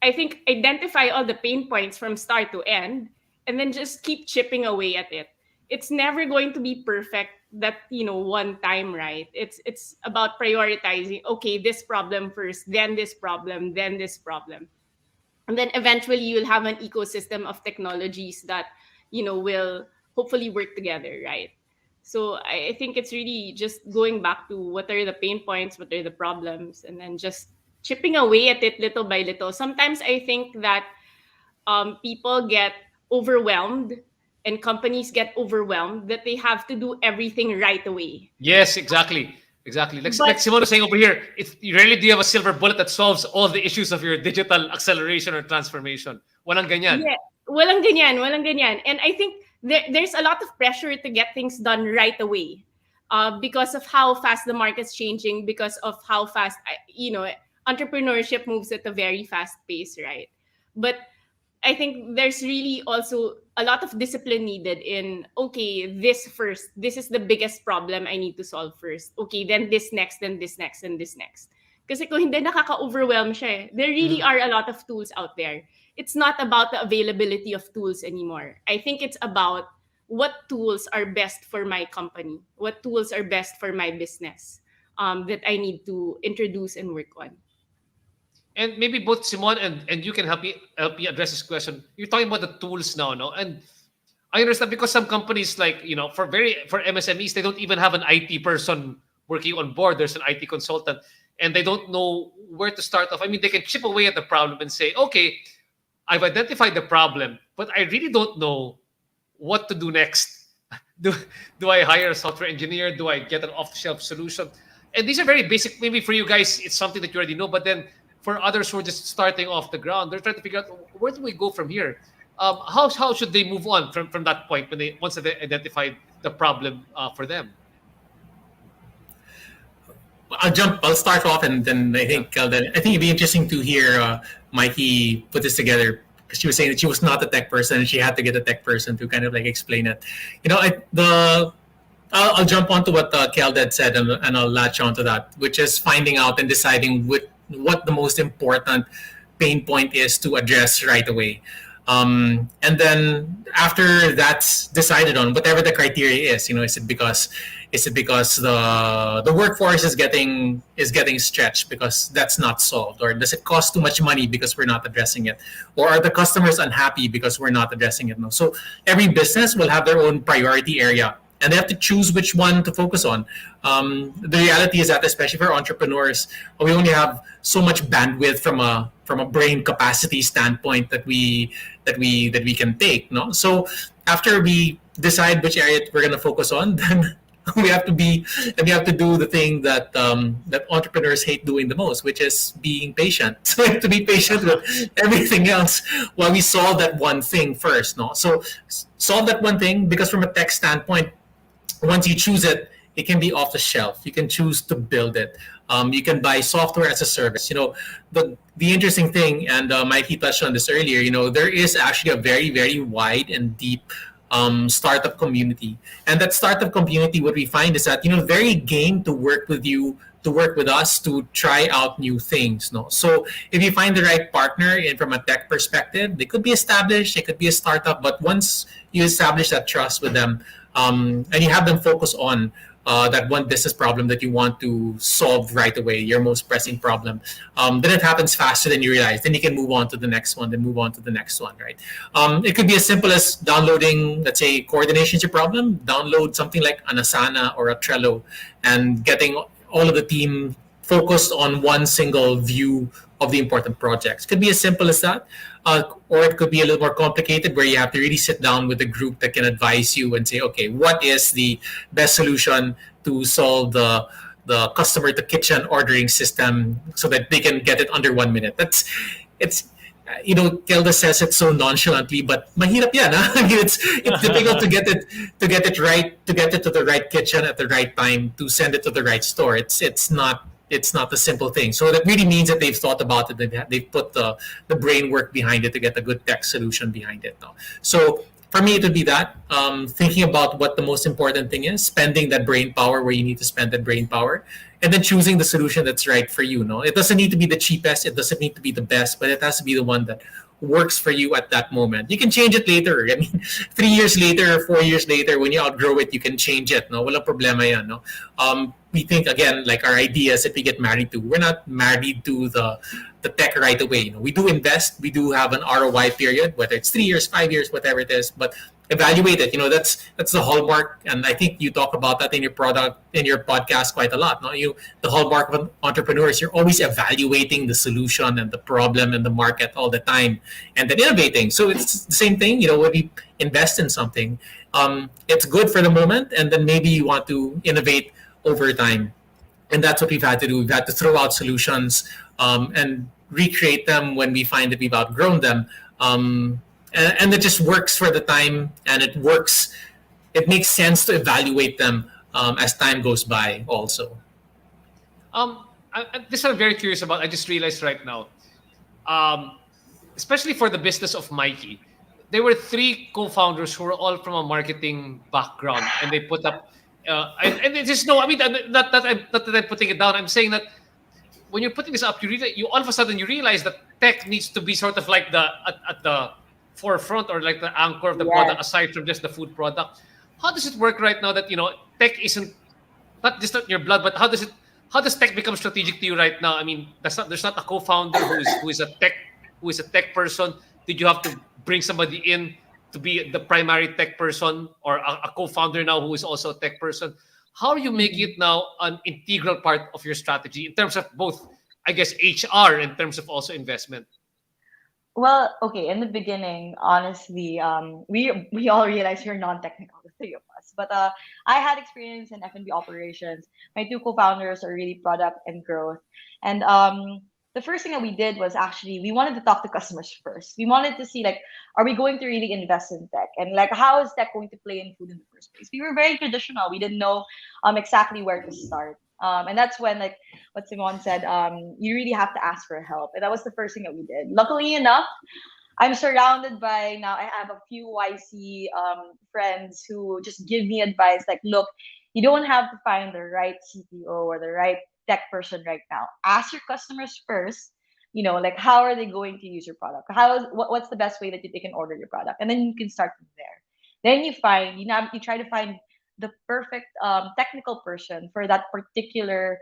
I think, identify all the pain points from start to end, and then just keep chipping away at it. It's never going to be perfect that, one time, right? It's about prioritizing. Okay, this problem first, then this problem, then this problem, and then eventually you'll have an ecosystem of technologies that will hopefully work together, right? So I think it's really just going back to what are the pain points, what are the problems, and then just chipping away at it little by little. Sometimes I think that people get overwhelmed and companies get overwhelmed that they have to do everything right away. Yes, exactly. Exactly. Like But Simone was saying over here, you rarely do you have a silver bullet that solves all the issues of your digital acceleration or transformation. Walang ganyan. yeah, walang ganyan, walang ganyan. And I think there's a lot of pressure to get things done right away, because of how fast the market's changing, because of how fast, entrepreneurship moves at a very fast pace, right? But I think there's really also a lot of discipline needed in, okay, this first. This is the biggest problem I need to solve first. Okay, then this next, then this next, and this next. Kasi kung hindi, nakaka-overwhelm siya. There really are a lot of tools out there. It's not about the availability of tools anymore. I think it's about what tools are best for my company, what tools are best for my business, that I need to introduce and work on. And maybe both Simon and you can help me address this question. You're talking about the tools now, no? And I understand because some companies, like, for MSMEs, they don't even have an IT person working on board. There's an IT consultant, and they don't know where to start off. I mean, they can chip away at the problem and say, okay, I've identified the problem, but I really don't know what to do next. Do I hire a software engineer? Do I get an off-the-shelf solution? And these are very basic. Maybe for you guys, it's something that you already know, but then for others who are just starting off the ground, they're trying to figure out, where do we go from here? How should they move on from that point once they identified the problem for them? I'll start off, and then I think it'd be interesting to hear Mikee put this together, because she was saying that she was not a tech person and she had to get a tech person to kind of like explain it. I'll jump onto what Kellda had said, and I'll latch onto that, which is finding out and deciding what the most important pain point is to address right away. And then after that's decided on, whatever the criteria is, is it because the workforce is getting stretched because that's not solved, or does it cost too much money because we're not addressing it, or are the customers unhappy because we're not addressing it? No. So every business will have their own priority area, and they have to choose which one to focus on. The reality is that, especially for entrepreneurs, we only have so much bandwidth from a brain capacity standpoint that we can take. No, so after we decide which area we're going to focus on, then we have to do the thing that entrepreneurs hate doing the most, which is being patient. So we have to be patient with everything else while we solve that one thing first. No, so solve that one thing, because from a tech standpoint, once you choose it, it can be off the shelf. You can choose to build it. You can buy software as a service. The interesting thing, and Mikee touched on this earlier, there is actually a very, very wide and deep startup community. And that startup community, what we find is that, very game to work with you, to work with us, to try out new things. No, so if you find the right partner, and from a tech perspective, they could be established, it could be a startup, but once you establish that trust with them, and you have them focus on that one business problem that you want to solve right away, your most pressing problem, then it happens faster than you realize. Then you can move on to the next one, then move on to the next one, right? It could be as simple as downloading, let's say, coordination is your problem. Download something like an Asana or a Trello, and getting all of the team focused on one single view of the important projects. Could be as simple as that. Or it could be a little more complicated, where you have to really sit down with a group that can advise you and say, okay, what is the best solution to solve the customer to kitchen ordering system so that they can get it under 1 minute? Kellda says it so nonchalantly, but mahirap yan. I mean, it's difficult to get it right, to get it to the right kitchen at the right time, to send it to the right store. It's not a simple thing. So that really means that they've thought about it, they've put the brain work behind it to get a good tech solution behind it. No? So for me, it would be that thinking about what the most important thing is, spending that brain power where you need to spend that brain power, and then choosing the solution that's right for you. No, it doesn't need to be the cheapest, it doesn't need to be the best, but it has to be the one that works for you at that moment. You can change it later. I mean, 3 years later, 4 years later, when you outgrow it, you can change it. No, wala problema yan. No, we think again like our ideas that we get married to. We're not married to the tech right away. You know, we do invest. We do have an ROI period, whether it's 3 years, 5 years, whatever it is. But evaluate it. You know, that's the hallmark, and I think you talk about that in your podcast quite a lot. No, the hallmark of an entrepreneur is you're always evaluating the solution and the problem and the market all the time, and then innovating. So it's the same thing. You know, when you invest in something, it's good for the moment, and then maybe you want to innovate over time, and that's what we've had to do. We've had to throw out solutions and recreate them when we find that we've outgrown them. And it just works for the time, and it works. It makes sense to evaluate them as time goes by. Also, this I'm very curious about. I just realized right now, especially for the business of Mikee, there were 3 co-founders who were all from a marketing background, and they put up. And it's just no. I mean, not that I'm putting it down. I'm saying that when you're putting this up, you all of a sudden you realize that tech needs to be sort of like at the forefront or like the anchor of the product, aside from just the food product. How does it work right now that tech isn't not just in your blood, but how does tech become strategic to you right now? I mean, there's not a co-founder who is a tech person. Did you have to bring somebody in to be the primary tech person, or a co-founder now who is also a tech person? How are you making it now an integral part of your strategy in terms of both, I guess, HR, in terms of also investment? Well, okay. In the beginning, honestly, we all realized we're non-technical, the 3 of us. But I had experience in F&B operations. My 2 co-founders are really product and growth. And the first thing that we did was actually we wanted to talk to customers first. We wanted to see like, are we going to really invest in tech, and like how is tech going to play in food in the first place? We were very traditional. We didn't know exactly where to start. And that's when, like what Simon said, you really have to ask for help. And that was the first thing that we did. Luckily enough, I'm surrounded by now. I have a few YC friends who just give me advice. Like, look, you don't have to find the right CTO or the right tech person right now. Ask your customers first. Like how are they going to use your product? What's the best way that they can order your product, and then you can start from there. Then you try to find the perfect technical person for that particular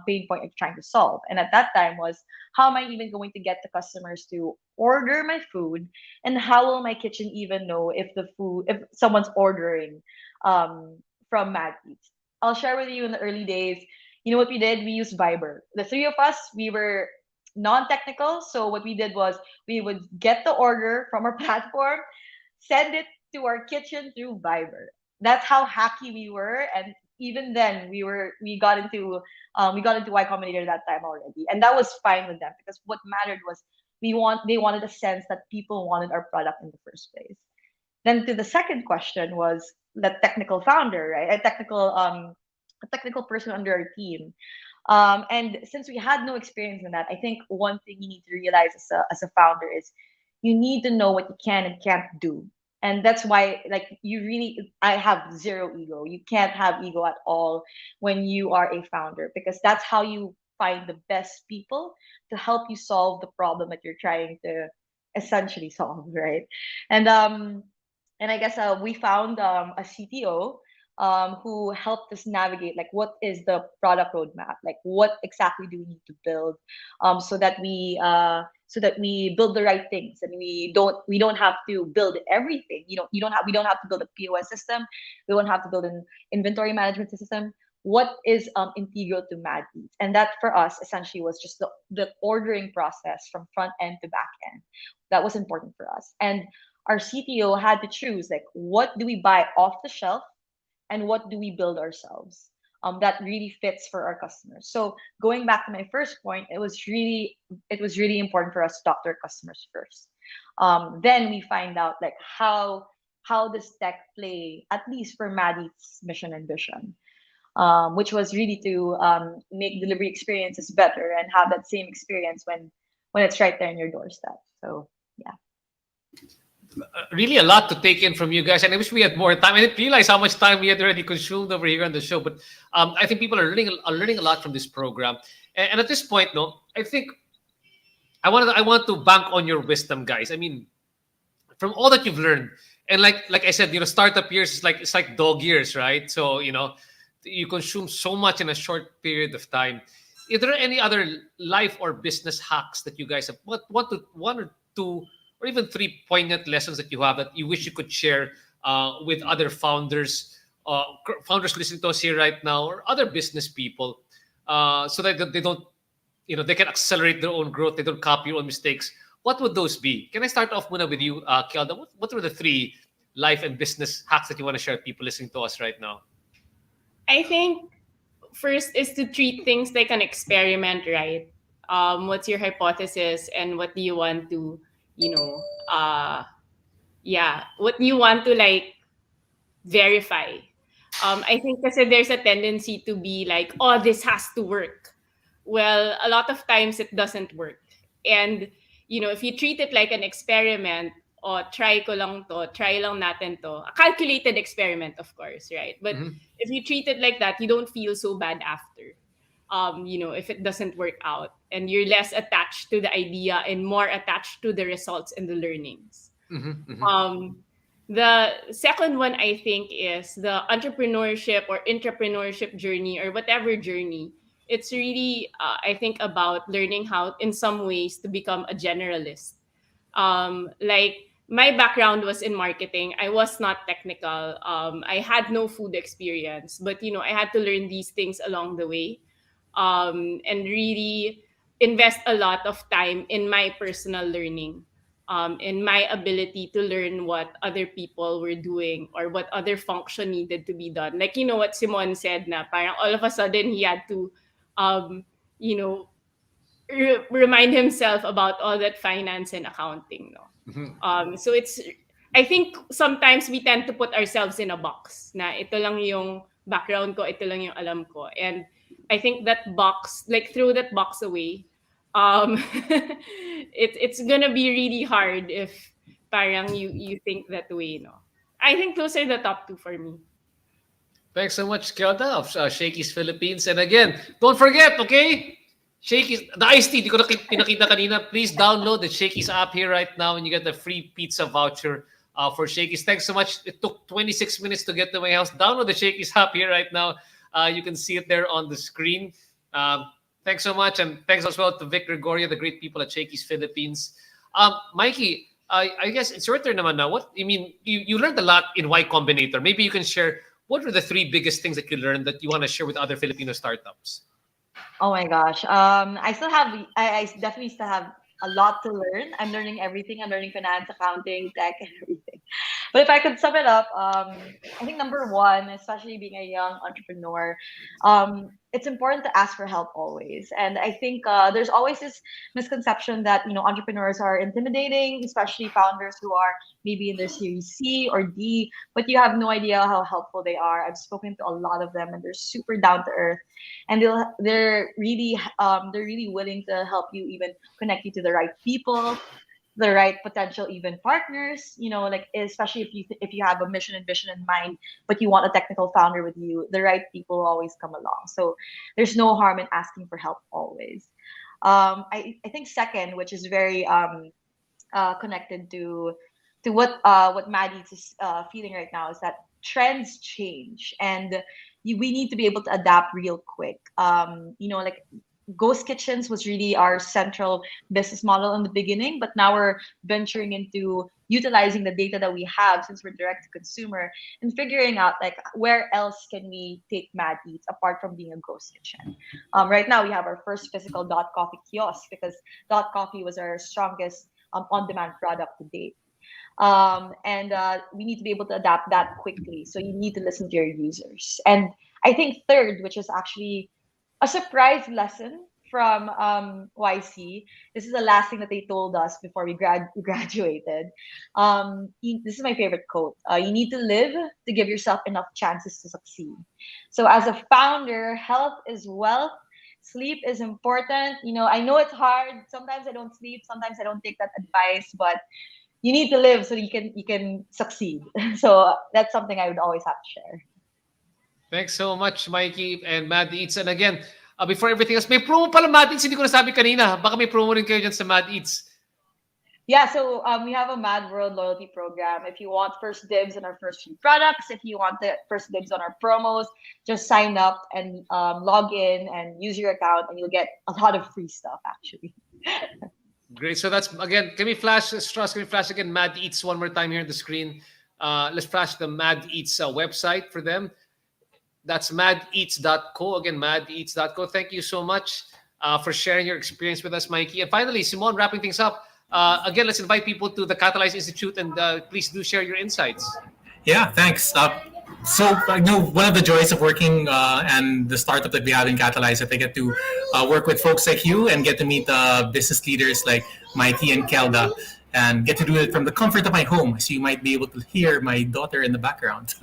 pain point you're trying to solve. And at that time was, how am I even going to get the customers to order my food, and how will my kitchen even know if someone's ordering from MadEats? I'll share with you in the early days. You know what we did? We used Viber. The 3 of us, we were non-technical. So what we did was we would get the order from our platform, send it to our kitchen through Viber. That's how hacky we were. And even then we got into Y Combinator that time already. And that was fine with them, because what mattered was they wanted a sense that people wanted our product in the first place. Then to the second question was the technical founder, right? A technical person under our team. And since we had no experience in that, I think one thing you need to realize as a founder is you need to know what you can and can't do. And that's why, like, I have zero ego. You can't have ego at all when you are a founder, because that's how you find the best people to help you solve the problem that you're trying to essentially solve, right? And I guess we found a CTO who helped us navigate, like, what is the product roadmap, like what exactly do we need to build, so that we build the right things, and we don't have to build everything. We don't have to build a POS system. We don't have to build an inventory management system. What is integral to MadEats? And that for us essentially was just the ordering process from front end to back end. That was important for us. And our CTO had to choose, like, what do we buy off the shelf and what do we build ourselves that really fits for our customers. So going back to my first point, it was really important for us to talk to our customers first. Then we find out, like, how does tech play, at least for MadEats' mission and vision, which was really to make delivery experiences better and have that same experience when it's right there in your doorstep. So yeah. really a lot to take in from you guys, and I wish we had more time. I didn't realize how much time we had already consumed over here on the show, but I think people are learning a lot from this program. And at this point, no, I think I want to bank on your wisdom, guys. I mean, from all that you've learned, and like I said, startup years is like it's like dog years, right? So you consume so much in a short period of time. Is there any other life or business hacks that you guys have? One or two or even three poignant lessons that you have that you wish you could share with other founders listening to us here right now, or other business people, so that they don't, they can accelerate their own growth. They don't copy your own mistakes. What would those be? Can I start off muna with you, Kellda? What were the three life and business hacks that you want to share with people listening to us right now? I think first is to treat things like an experiment, right? What's your hypothesis and what do you want to, what do you want to like verify? I think kasi there's a tendency to be like, oh, this has to work. Well, a lot of times it doesn't work. And, if you treat it like an experiment, o try ko lang to, try lang natin to, a calculated experiment, of course, right? But if you treat it like that, you don't feel so bad after. If it doesn't work out, and you're less attached to the idea and more attached to the results and the learnings. The second one, I think, is the entrepreneurship or intrapreneurship journey, or whatever journey. It's really, I think, about learning how, in some ways, to become a generalist. Like, my background was in marketing. I was not technical. I had no food experience, but I had to learn these things along the way, and really invest a lot of time in my personal learning, in my ability to learn what other people were doing or what other function needed to be done. Like, what Simon said, na parang all of a sudden he had to, you know, remind himself about all that finance and accounting. No? So I think sometimes we tend to put ourselves in a box. Na ito lang yung background ko, ito lang yung alam ko. And I think that box, like, throw that box away. It's gonna be really hard if parang you think that way, no? I think those are the top two for me. Thanks so much, Kellda of Shakey's Philippines. And again, don't forget, okay? Shakey's, the iced tea, di ko pinakita kanina. Please download the Shakey's app here right now and you get the free pizza voucher for Shakey's. Thanks so much. It took 26 minutes to get to my house. Download the Shakey's app here right now. You can see it there on the screen. Thanks so much. And thanks as well to Vic Gregorio, the great people at Shakey's Philippines. Mikey, I guess it's your turn naman now. You learned a lot in Y Combinator. Maybe you can share what were the three biggest things that you learned that you want to share with other Filipino startups? Oh my gosh. I definitely still have a lot to learn. I'm learning everything. I'm learning finance, accounting, tech, and everything. But if I could sum it up, I think number one, especially being a young entrepreneur, it's important to ask for help always. And I think there's always this misconception that entrepreneurs are intimidating, especially founders who are maybe in their Series C or D, but you have no idea how helpful they are. I've spoken to a lot of them, and they're super down to earth, and they're really willing to help you, even connect you to the right people, the right potential even partners, like, especially if you have a mission and vision in mind, but you want a technical founder with you, the right people will always come along. So there's no harm in asking for help always. I think second, which is very connected to what MadEats is feeling right now, is that trends change, and we need to be able to adapt real quick. Like, ghost kitchens was really our central business model in the beginning, but now we're venturing into utilizing the data that we have, since we're direct to consumer, and figuring out, like, where else can we take MadEats apart from being a ghost kitchen. Right now we have our first physical .coffee kiosk, because .coffee was our strongest on-demand product to date. And we need to be able to adapt that quickly. So you need to listen to your users. And I think third, which is actually a surprise lesson from YC. This is the last thing that they told us before we graduated. This is my favorite quote. You need to live to give yourself enough chances to succeed. So as a founder, health is wealth. Sleep is important. I know it's hard. Sometimes I don't sleep. Sometimes I don't take that advice. But you need to live so you can succeed. So that's something I would always have to share. Thanks so much, Mikey and MadEats. And again, before everything else, may promo pala MadEats. Hindi ko nasabi kanina. Baka may promo rin kayo dyan sa MadEats. Yeah, so we have a Mad World loyalty program. If you want first dibs on our first few products, if you want the first dibs on our promos, just sign up and log in and use your account, and you'll get a lot of free stuff, actually. Great. So that's, again, can we flash, Strauss, can we flash again MadEats one more time here on the screen? Let's flash the MadEats website for them. That's madeats.co. Again, madeats.co. Thank you so much for sharing your experience with us, Mikey. And finally, Simon, wrapping things up. Again, let's invite people to the Catalyze Institute, and please do share your insights. Yeah, thanks. So I know one of the joys of working and the startup that we have in Catalyze, that I get to work with folks like you and get to meet business leaders like Mikey and Kellda, and get to do it from the comfort of my home. So you might be able to hear my daughter in the background.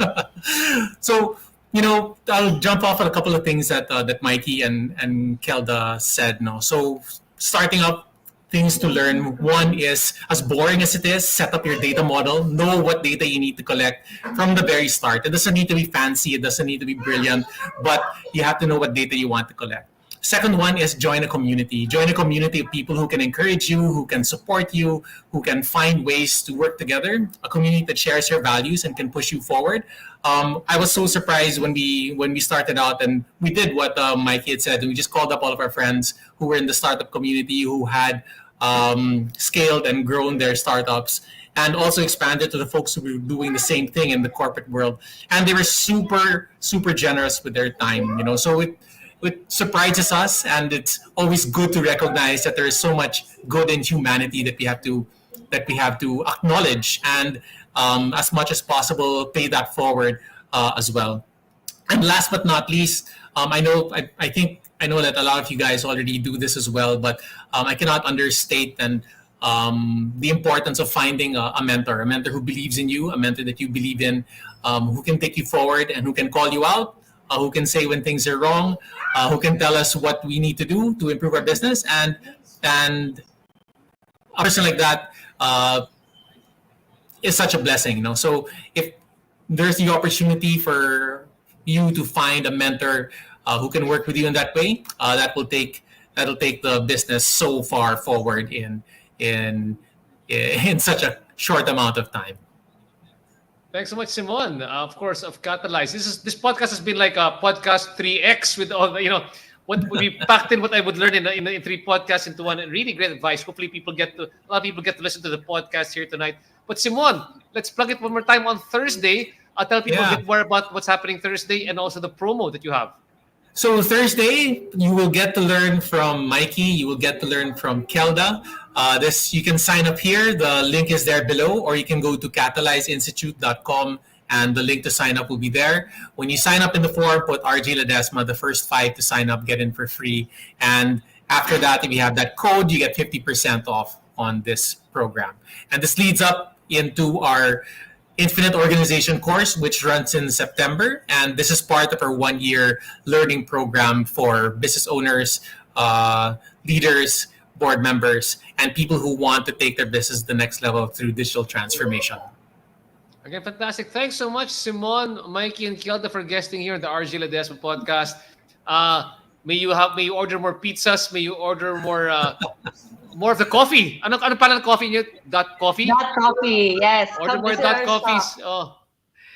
So, I'll jump off on a couple of things that Mikey and Kellda said. No, so starting up, things to learn. One is, as boring as it is, set up your data model. Know what data you need to collect from the very start. It doesn't need to be fancy. It doesn't need to be brilliant, but you have to know what data you want to collect. Second one is join a community. Join a community of people who can encourage you, who can support you, who can find ways to work together. A community that shares your values and can push you forward. I was so surprised when we started out, and we did what Mikey had said. And we just called up all of our friends who were in the startup community, who had scaled and grown their startups, and also expanded to the folks who were doing the same thing in the corporate world. And they were super, super generous with their time. So it surprises us, and it's always good to recognize that there is so much good in humanity that we have to acknowledge, and as much as possible pay that forward as well. And last but not least, I know that a lot of you guys already do this as well, but I cannot understate the importance of finding a mentor who believes in you, a mentor that you believe in, who can take you forward and who can call you out, who can say when things are wrong, who can tell us what we need to do to improve our business, and a person like that is such a blessing. So if there's the opportunity for you to find a mentor who can work with you in that way, that'll take the business so far forward in such a short amount of time. Thanks so much, Simon. Of course, of Catalyze. This podcast has been like a podcast 3x with all the, what we packed in what I would learn in 3 podcasts into one. Really great advice. Hopefully, a lot of people get to listen to the podcast here tonight. But Simon, let's plug it one more time on Thursday. I'll tell people a bit more about what's happening Thursday and also the promo that you have. So Thursday, you will get to learn from Mikey. You will get to learn from Kellda. You can sign up here. The link is there below, or you can go to catalyzeinstitute.com, and the link to sign up will be there. When you sign up in the form, put RJ Ledesma. The first 5 to sign up get in for free. And after that, if you have that code, you get 50% off on this program. And this leads up into our Infinite Organization course, which runs in September. And this is part of our 1-year learning program for business owners, leaders, board members, and people who want to take their business to the next level through digital transformation. Again, fantastic. Thanks so much, Simon, Mikey, and Kellda for guesting here on the RJ Ledesma Podcast. May you order more pizzas. May you order more of the coffee. Ano pala ng coffee niyo? .coffee? .coffee, yes. Order more .coffees. Oh.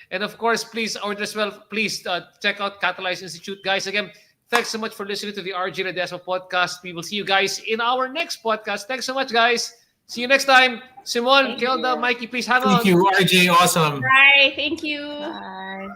And of course, please order as well. Please check out Catalyze Institute. Guys, again, thanks so much for listening to the RJ Ledesma Podcast. We will see you guys in our next podcast. Thanks so much, guys. See you next time. Simon, Kellda, Mikey, please hang on. Thank you, RJ. Awesome. Bye. Thank you. Bye.